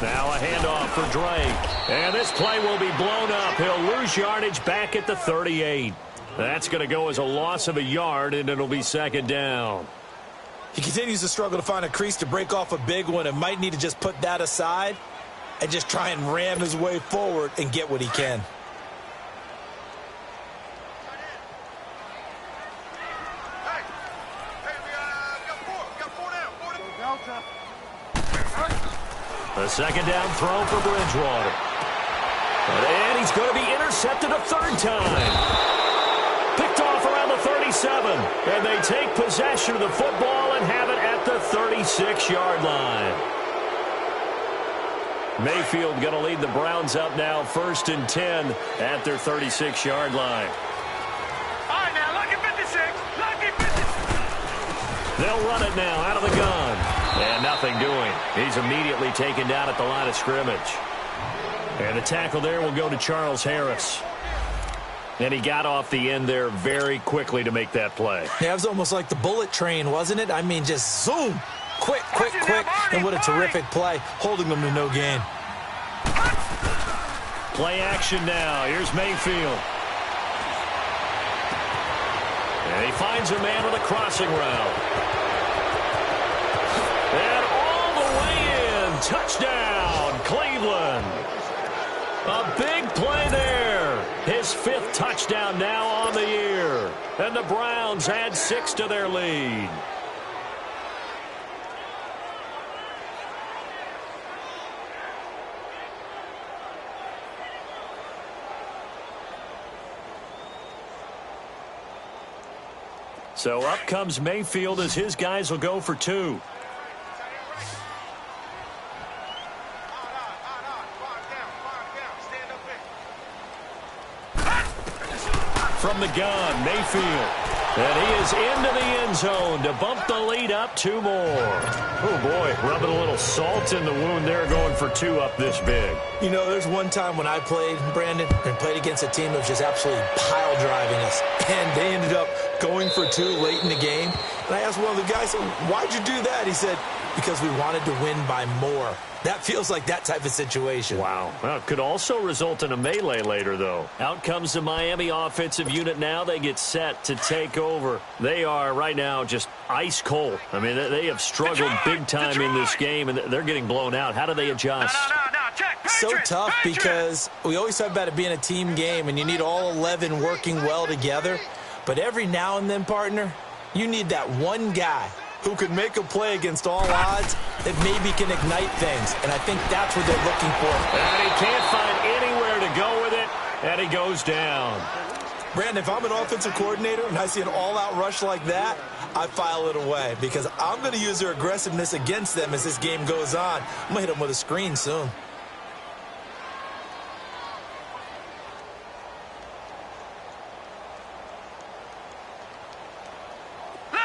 Now a handoff for Drake. And this play will be blown up. He'll lose yardage back at the 38. That's going to go as a loss of a yard, and it'll be second down. He continues to struggle to find a crease to break off a big one and might need to just put that aside and just try and ram his way forward and get what he can. The second down throw for Bridgewater. And he's going to be intercepted a third time. Picked off around the 37. And they take possession of the football and have it at the 36-yard line. Mayfield going to lead the Browns up now 1st and 10 at their 36-yard line. All right, now, lucky 56. Lucky 56. They'll run it now out of the gun. And nothing doing. He's immediately taken down at the line of scrimmage. And the tackle there will go to Charles Harris. And he got off the end there very quickly to make that play. Yeah, it was almost like the bullet train, wasn't it? I mean, just zoom. Quick, quick, quick. And what a terrific play, holding them to no gain. Play action now. Here's Mayfield. And he finds a man with a crossing route. And all the way in. Touchdown, Cleveland. A big play there. His 5th touchdown now on the year. And the Browns add 6 to their lead. So up comes Mayfield as his guys will go for 2. From the gun, Mayfield. And he is into the end zone to bump the lead up 2 more. Oh, boy, rubbing a little salt in the wound there, going for 2 up this big. You know, there's one time when I played, Brandon, and played against a team that was just absolutely pile driving us. And they ended up going for 2 late in the game. And I asked one of the guys, why'd you do that? He said, because we wanted to win by more. That feels like that type of situation. Wow. Well, it could also result in a melee later, though. Out comes the Miami offensive unit now. They get set to take over. They are right now just ice cold. I mean, they have struggled big time in this game, and they're getting blown out. How do they adjust? So tough because we always talk about it being a team game, and you need all 11 working well together. But every now and then, partner, you need that one guy who could make a play against all odds that maybe can ignite things. And I think that's what they're looking for. And he can't find anywhere to go with it, and he goes down. Brandon, if I'm an offensive coordinator and I see an all-out rush like that, I file it away because I'm going to use their aggressiveness against them as this game goes on. I'm going to hit them with a screen soon.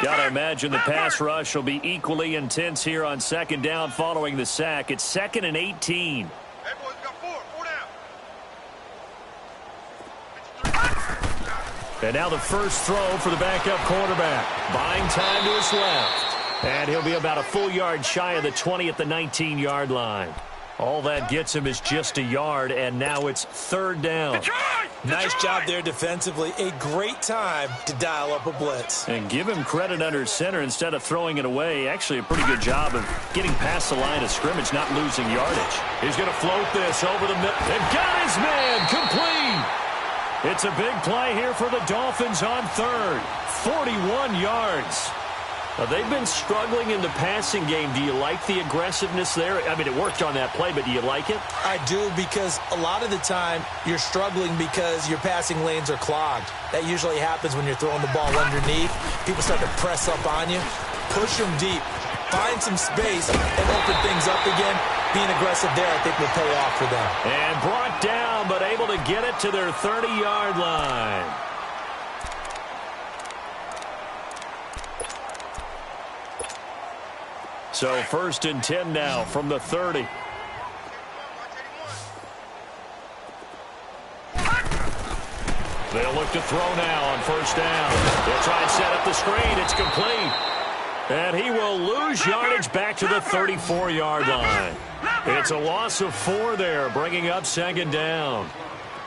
Gotta imagine the pass rush will be equally intense here on 2nd down following the sack. It's 2nd and 18. Hey, boys, got 4 down. And now the first throw for the backup quarterback. Buying time to his left. And he'll be about a full yard shy of the 20 at the 19-yard line. All that gets him is just a yard, and now it's 3rd down. Nice job there defensively. A great time to dial up a blitz. And give him credit under center instead of throwing it away. Actually, a pretty good job of getting past the line of scrimmage, not losing yardage. He's going to float this over the middle. And got his man complete. It's a big play here for the Dolphins on 3rd. 41 yards. They've been struggling in the passing game. Do you like the aggressiveness there? I mean, it worked on that play, but do you like it? I do, because a lot of the time you're struggling because your passing lanes are clogged. That usually happens when you're throwing the ball underneath. People start to press up on you. Push them deep. Find some space and open things up again. Being aggressive there, I think, will pay off for them. And brought down, but able to get it to their 30-yard line. So 1st and 10 now from the 30. They'll look to throw now on 1st down. They'll try and set up the screen. It's complete. And he will lose yardage back to the 34-yard line. It's a loss of 4 there, bringing up 2nd down.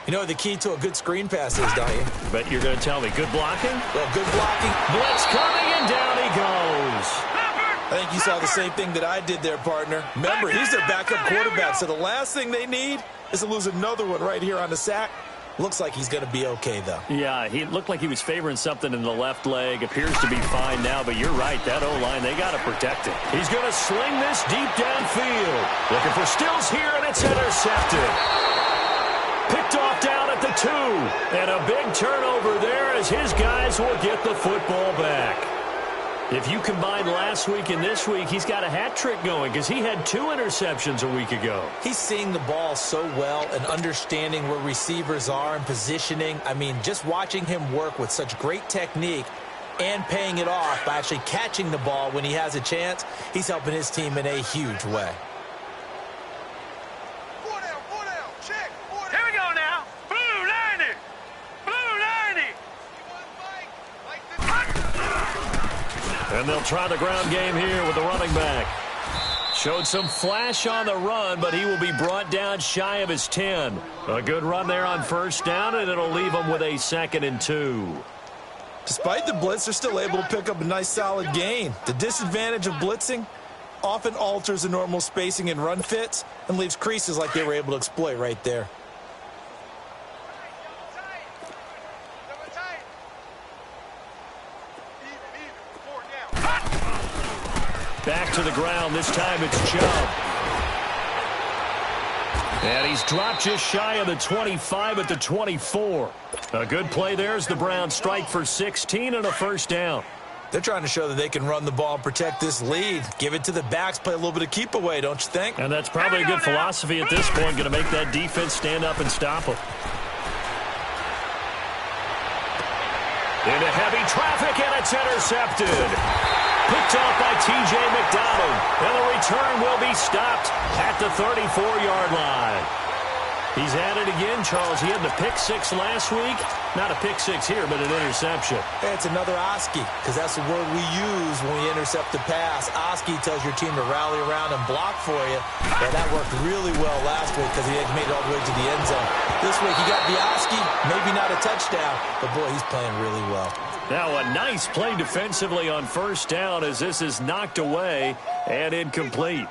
You know what the key to a good screen pass is, don't you? Bet you're going to tell me. Good blocking? Well, good blocking. Blitz coming, and down he goes. I think you saw the same thing that I did there, partner. Remember, he's their backup quarterback, so the last thing they need is to lose another one right here on the sack. Looks like he's going to be okay, though. Yeah, he looked like he was favoring something in the left leg. Appears to be fine now, but you're right. That O-line, they got to protect it. He's going to sling this deep downfield. Looking for Stills here, and it's intercepted. Picked off down at the 2. And a big turnover there as his guys will get the football back. If you combine last week and this week, he's got a hat trick going because he had 2 interceptions a week ago. He's seeing the ball so well and understanding where receivers are and positioning. I mean, just watching him work with such great technique and paying it off by actually catching the ball when he has a chance, he's helping his team in a huge way. Here we go now. Blue 90. Blue 90. And they'll try the ground game here with the running back. Showed some flash on the run, but he will be brought down shy of his 10. A good run there on first down, and it'll leave him with a 2nd and 2. Despite the blitz, they're still able to pick up a nice solid gain. The disadvantage of blitzing often alters the normal spacing and run fits and leaves creases like they were able to exploit right there. Back to the ground. This time it's Chubb. And he's dropped just shy of the 25 at the 24. A good play there as the Browns strike for 16 and a first down. They're trying to show that they can run the ball and protect this lead. Give it to the backs, play a little bit of keep away, don't you think? And that's probably a good philosophy at this point, going to make that defense stand up and stop them. Into heavy traffic, and it's intercepted. Picked off by T.J. McDonald. And the return will be stopped at the 34-yard line. He's at it again, Charles. He had the pick 6 last week. Not a pick 6 here, but an interception. It's another Oski, because that's the word we use when we intercept the pass. Oski tells your team to rally around and block for you. Well, that worked really well last week because he had made it all the way to the end zone. This week he got the Oski, maybe not a touchdown, but boy, he's playing really well. Now a nice play defensively on first down as this is knocked away and incomplete.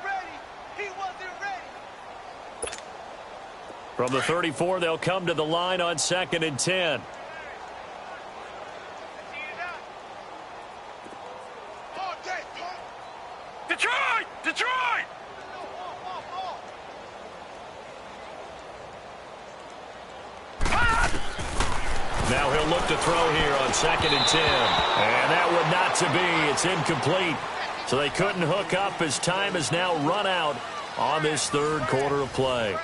From the 34, they'll come to the line on 2nd and 10. Detroit! Detroit! Now he'll look to throw here on 2nd and 10. And that would not to be. It's incomplete. So they couldn't hook up as time is now run out on this third quarter of play.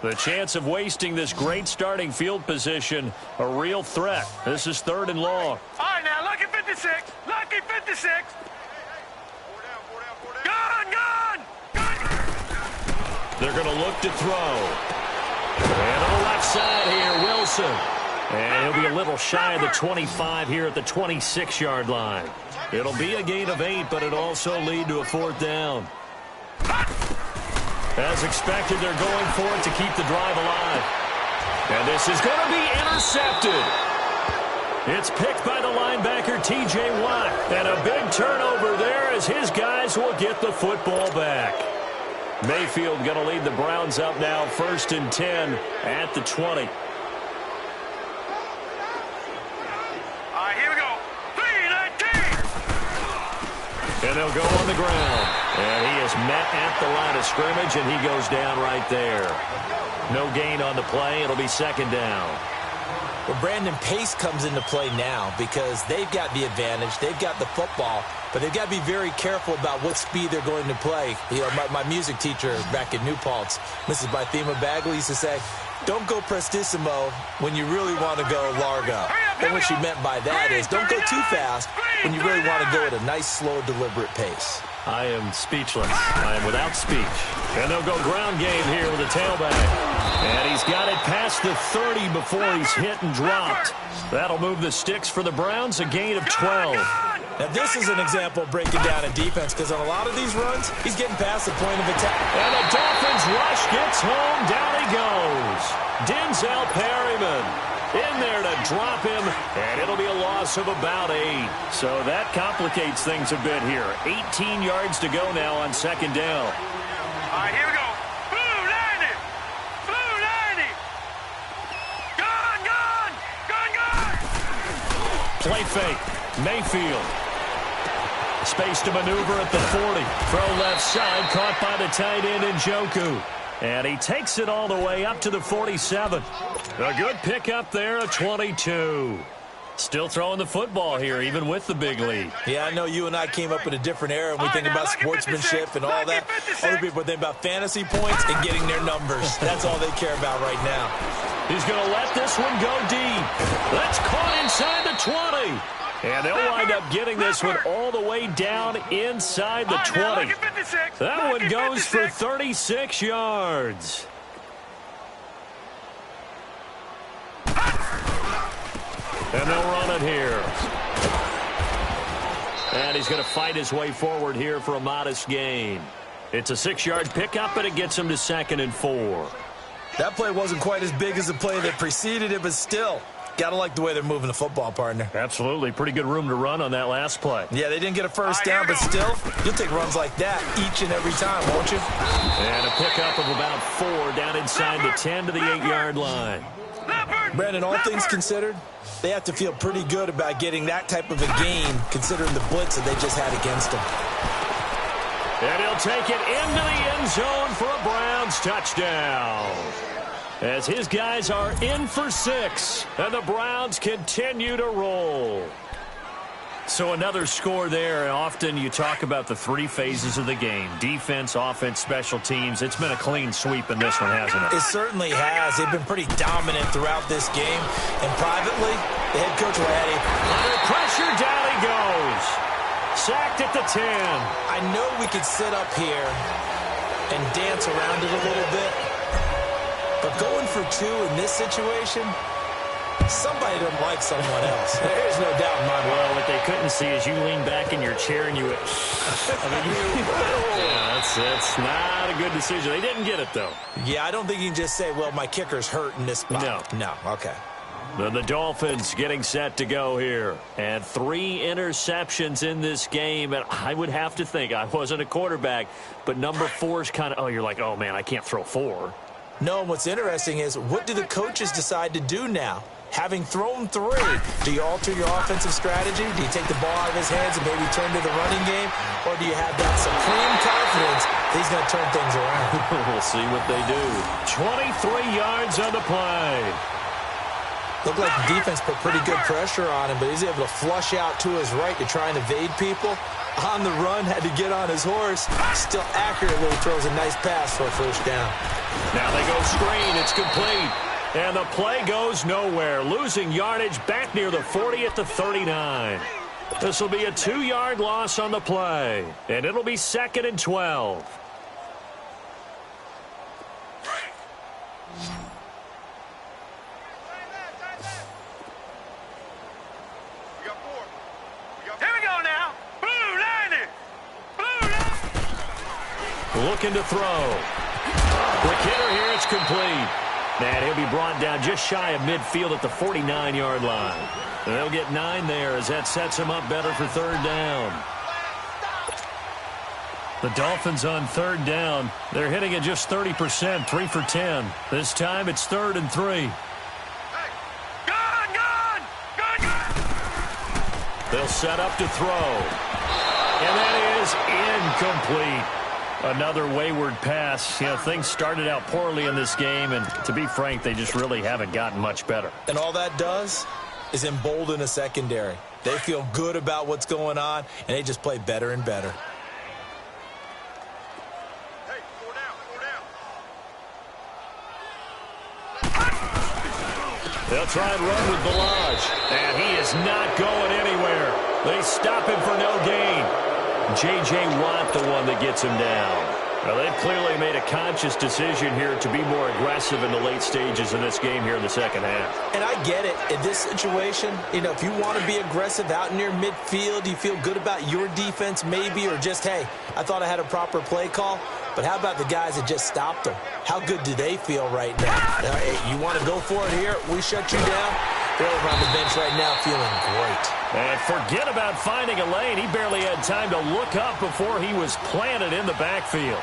The chance of wasting this great starting field position, a real threat. This is 3rd and long. All right, now, lucky 56. Lucky 56. Gun, gun, gun. They're going to look to throw. And on the left side here, Wilson. And he'll be a little shy of the 25 here at the 26-yard line. It'll be a gain of 8, but it'll also lead to a 4th down. As expected, they're going for it to keep the drive alive. And this is going to be intercepted. It's picked by the linebacker, T.J. Watt. And a big turnover there as his guys will get the football back. Mayfield going to lead the Browns up now, 1st and 10 at the 20. All right, here we go. 3-19. And they'll go on the ground. And he is met at the line of scrimmage, and he goes down right there. No gain on the play. It'll be 2nd down. Well, Brandon, pace comes into play now because they've got the advantage. They've got the football, but they've got to be very careful about what speed they're going to play. You know, my music teacher back at New Paltz, Mrs. Bythema Bagley, used to say, don't go prestissimo when you really want to go largo. And what she meant by that is don't go too fast when you really want to go at a nice, slow, deliberate pace. I am speechless. I am without speech. And they'll go ground game here with a tailback. And he's got it past the 30 before he's hit and dropped. That'll move the sticks for the Browns, a gain of 12. Now, this is an example of breaking down a defense because on a lot of these runs, he's getting past the point of attack. And the Dolphins rush gets home. Down he goes. Denzel Perryman. In there to drop him, and it'll be a loss of about 8. So that complicates things a bit here. 18 yards to go now on second down. All right, here we go. Blue 90. Blue 90. Gone, gone. Gone, gone. Play fake. Mayfield. Space to maneuver at the 40. Throw left side, caught by the tight end Njoku. And he takes it all the way up to the 47. A good pickup there, a 22. Still throwing the football here, even with the big lead. Yeah, I know you and I came up in a different era, and we think about sportsmanship and all that. Other people think about fantasy points and getting their numbers. That's all they care about right now. He's going to let this one go deep. That's caught inside the 20. And they'll wind up getting this one all the way down inside the 20. That one goes for 36 yards. And they'll run it here. And he's going to fight his way forward here for a modest gain. It's a 6-yard pickup, and it gets him to 2nd and 4. That play wasn't quite as big as the play that preceded it, but still, got to like the way they're moving the football, partner. Absolutely. Pretty good room to run on that last play. Yeah, they didn't get a first down, but still, you'll take runs like that each and every time, won't you? And a pickup of about 4 down inside the 10 to the 8-yard line. Brandon, all things considered, they have to feel pretty good about getting that type of a gain, considering the blitz that they just had against them. And he'll take it into the end zone for a Browns touchdown. As his guys are in for 6, and the Browns continue to roll. So another score there. Often you talk about the 3 phases of the game: defense, offense, special teams. It's been a clean sweep in this one, hasn't it? It certainly has. They've been pretty dominant throughout this game. And privately, the head coach will add under pressure, down he goes. Sacked at the 10. I know we could sit up here and dance around it a little bit, but going for 2 in this situation, somebody doesn't like someone else. There's no doubt in my mind. Well, what they couldn't see is you lean back in your chair and you went, yeah, that's not a good decision. They didn't get it, though. Yeah, I don't think you can just say, well, my kicker's hurt in this spot. No, okay. The Dolphins getting set to go here. And 3 interceptions in this game. And I would have to think, I wasn't a quarterback, but number 4 is kind of, you're like, oh, man, I can't throw 4. No, what's interesting is, what do the coaches decide to do now? Having thrown 3, do you alter your offensive strategy? Do you take the ball out of his hands and maybe turn to the running game? Or do you have that supreme confidence that he's going to turn things around? We'll see what they do. 23 yards on the play. Looked like the defense put pretty good pressure on him, but he's able to flush out to his right to try and evade people. On the run, had to get on his horse. Still accurately throws a nice pass for a first down. Now they go screen. It's complete. And the play goes nowhere. Losing yardage back near the 40 at the 39. This will be a 2-yard loss on the play. And it'll be 2nd and 12. Looking to throw. Quick hitter here, it's complete. And he'll be brought down just shy of midfield at the 49-yard line. And they'll get 9 there as that sets him up better for 3rd down. The Dolphins on 3rd down. They're hitting at just 30%, 3 for 10. This time it's 3rd and 3. They'll set up to throw. And that is incomplete. Another wayward pass. You know, things started out poorly in this game, and to be frank, they just really haven't gotten much better. And all that does is embolden a secondary. They feel good about what's going on, and they just play better and better. Hey, 4 down. They'll try and run with Balaj, and he is not going anywhere. They stop him for no gain. J.J. Watt, the one that gets him down. Well, they've clearly made a conscious decision here to be more aggressive in the late stages of this game here in the second half. And I get it. In this situation, you know, if you want to be aggressive out near midfield, you feel good about your defense maybe, or just, hey, I thought I had a proper play call. But how about the guys that just stopped them? How good do they feel right now? Hey, you want to go for it here? We shut you down? They're over on the bench right now feeling great. And forget about finding a lane. He barely had time to look up before he was planted in the backfield.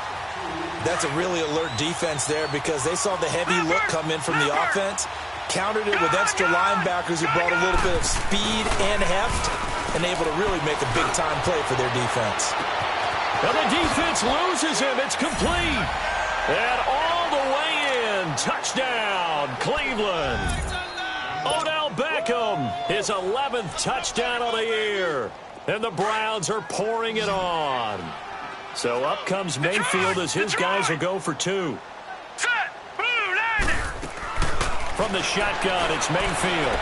That's a really alert defense there because they saw the heavy look come in from the offense, countered it with extra linebackers who brought a little bit of speed and heft, and able to really make a big-time play for their defense. And the defense loses him. It's complete. And all the way in. Touchdown, Cleveland. Odell Beckham, his 11th touchdown of the year. And the Browns are pouring it on. So up comes Mayfield as his guys will go for 2. From the shotgun, it's Mayfield.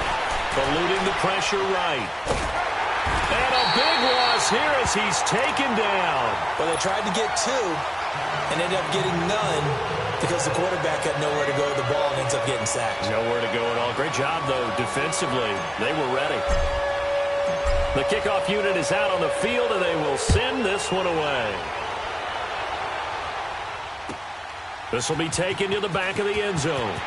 Eluding the pressure right. And a big loss here as he's taken down. Well, they tried to get 2 and ended up getting none because the quarterback had nowhere to go with the ball and ends up getting sacked. Nowhere to go at all. Great job, though, defensively. They were ready. The kickoff unit is out on the field, and they will send this one away. This will be taken to the back of the end zone.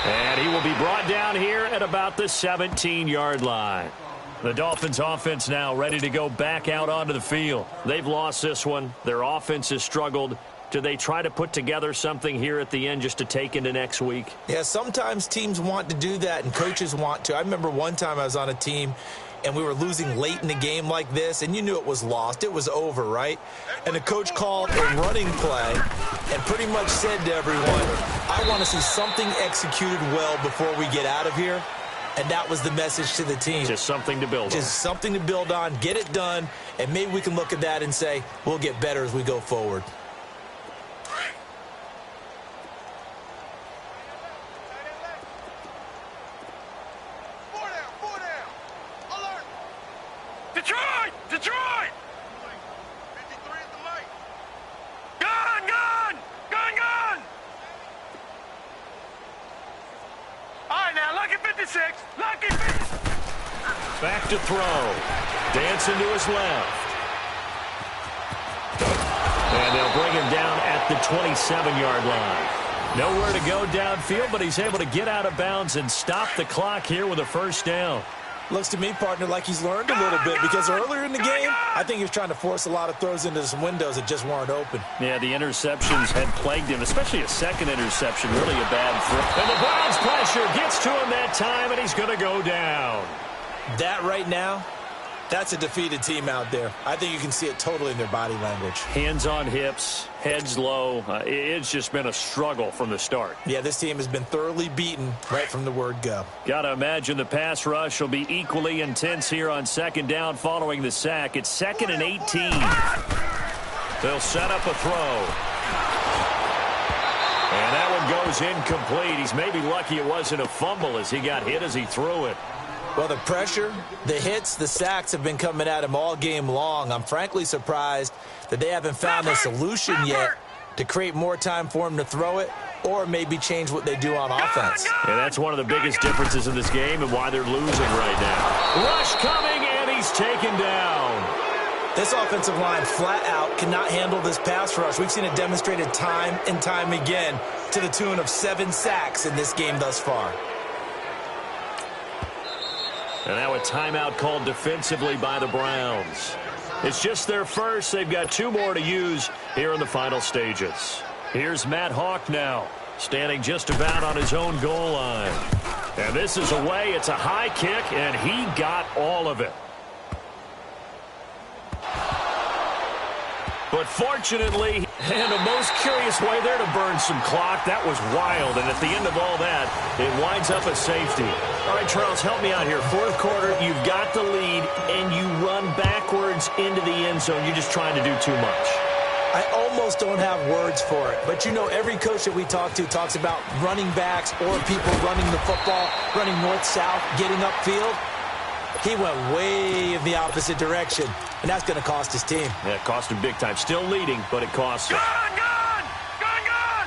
And he will be brought down here at about the 17-yard line. The Dolphins' offense now ready to go back out onto the field. They've lost this one. Their offense has struggled. Do they try to put together something here at the end just to take into next week? Yeah, sometimes teams want to do that and coaches want to. I remember one time I was on a team and we were losing late in the game like this, and you knew it was lost. It was over, right? And the coach called a running play and pretty much said to everyone, I want to see something executed well before we get out of here. And that was the message to the team. Just something to build on. Just something to build on, get it done, and maybe we can look at that and say, we'll get better as we go forward. Detroit! Detroit! 53 at the light. Gun! Gun! Gun! Gun! All right, now, lucky 56. Lucky 56. Back to throw. Dancing to his left. And they'll bring him down at the 27-yard line. Nowhere to go downfield, but he's able to get out of bounds and stop the clock here with a first down. Looks to me, partner, like he's learned a little bit because earlier in the game, I think he was trying to force a lot of throws into some windows that just weren't open. Yeah, the interceptions had plagued him, especially a second interception, really a bad throw. And the Browns' pressure gets to him that time, and he's going to go down. That right now, that's a defeated team out there. I think you can see it totally in their body language. Hands on hips, heads low. It's just been a struggle from the start. Yeah, this team has been thoroughly beaten right from the word go. Got to imagine the pass rush will be equally intense here on second down following the sack. It's 2nd and 18. They'll set up a throw. And that one goes incomplete. He's maybe lucky it wasn't a fumble as he got hit as he threw it. Well, the pressure, the hits, the sacks have been coming at him all game long. I'm frankly surprised that they haven't found a solution yet to create more time for him to throw it or maybe change what they do on offense. Yeah, that's one of the biggest differences in this game and why they're losing right now. Rush coming, and he's taken down. This offensive line flat out cannot handle this pass rush. We've seen it demonstrated time and time again to the tune of 7 sacks in this game thus far. And now a timeout called defensively by the Browns. It's just their first. They've got 2 more to use here in the final stages. Here's Matt Hawk now, standing just about on his own goal line. And this is away. It's a high kick, and he got all of it. But fortunately, in a most curious way there to burn some clock, that was wild. And at the end of all that, it winds up a safety. All right, Charles, help me out here. 4th quarter, you've got the lead, and you run backwards into the end zone. You're just trying to do too much. I almost don't have words for it. But, you know, every coach that we talk to talks about running backs or people running the football, running north-south, getting upfield. He went way in the opposite direction, and that's going to cost his team. Yeah, it cost him big time. Still leading, but it costs him. Gun! Gun! Gun! Gun!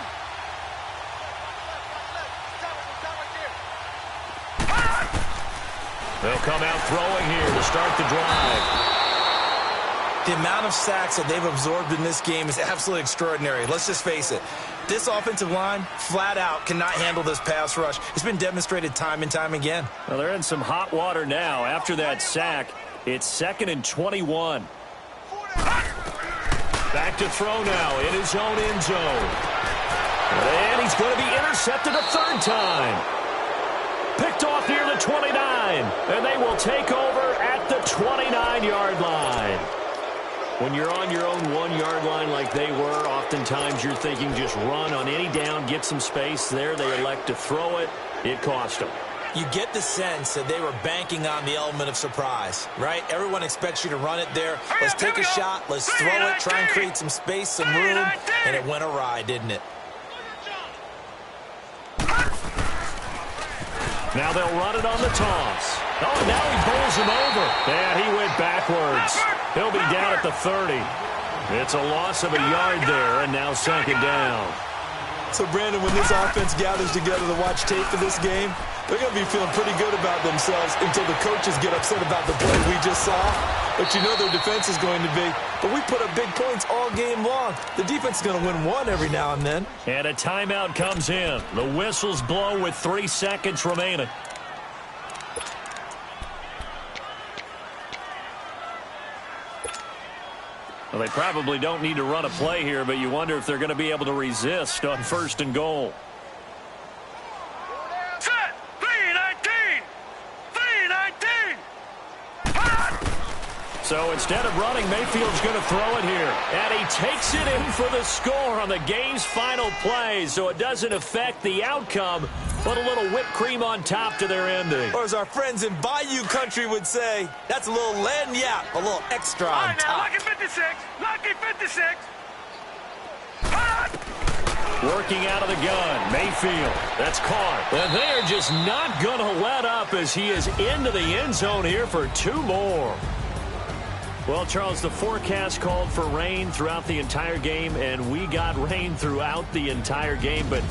They'll come out throwing here to start the drive. The amount of sacks that they've absorbed in this game is absolutely extraordinary. Let's just face it. This offensive line, flat out, cannot handle this pass rush. It's been demonstrated time and time again. Well, they're in some hot water now. After that sack, it's 2nd and 21. Back to throw now in his own end zone. And he's going to be intercepted a third time. Picked off near the 29. And they will take over at the 29-yard line. When you're on your own 1-yard line like they were, oftentimes you're thinking just run on any down, get some space. There they elect to throw it. It cost them. You get the sense that they were banking on the element of surprise, right? Everyone expects you to run it there. Let's take a shot. Let's throw it, try and create some space, some room. And it went awry, didn't it? Now they'll run it on the toss. Oh, now he bowls him over. Yeah, he went backwards. He'll be down at the 30. It's a loss of a yard there, and now 2nd down. So, Brandon, when this offense gathers together to watch tape for this game, they're going to be feeling pretty good about themselves until the coaches get upset about the play we just saw. But you know their defense is going to be. But we put up big points all game long. The defense is going to win one every now and then. And a timeout comes in. The whistles blow with 3 seconds remaining. Well, they probably don't need to run a play here, but you wonder if they're going to be able to resist on 1st and goal. Set! 3-19! 3-19! So instead of running, Mayfield's going to throw it here. And he takes it in for the score on the game's final play, so it doesn't affect the outcome, but a little whipped cream on top to their ending. Or as our friends in Bayou Country would say, that's a little lagniappe, a little extra All on right, now, top. lucky 56! Lucky 56! Working out of the gun, Mayfield. That's caught. And they're just not going to let up as he is into the end zone here for 2 more. Well, Charles, the forecast called for rain throughout the entire game, and we got rain throughout the entire game. But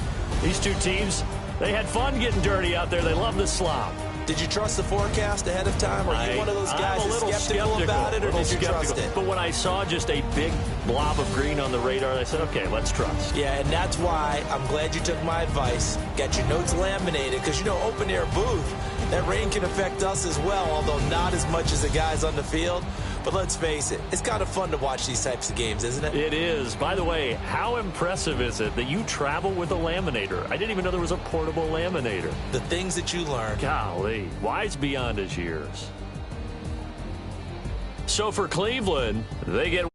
these two teams, they had fun getting dirty out there. They love the slop. Did you trust the forecast ahead of time? Are you one of those guys that's skeptical about it, or did you trust it? But when I saw just a big blob of green on the radar, I said, okay, let's trust. Yeah, and that's why I'm glad you took my advice. Got your notes laminated, because, you know, open-air booth, that rain can affect us as well, although not as much as the guys on the field. But let's face it, it's kind of fun to watch these types of games, isn't it? It is. By the way, how impressive is it that you travel with a laminator? I didn't even know there was a portable laminator. The things that you learn. Golly, wise beyond his years. So for Cleveland, they get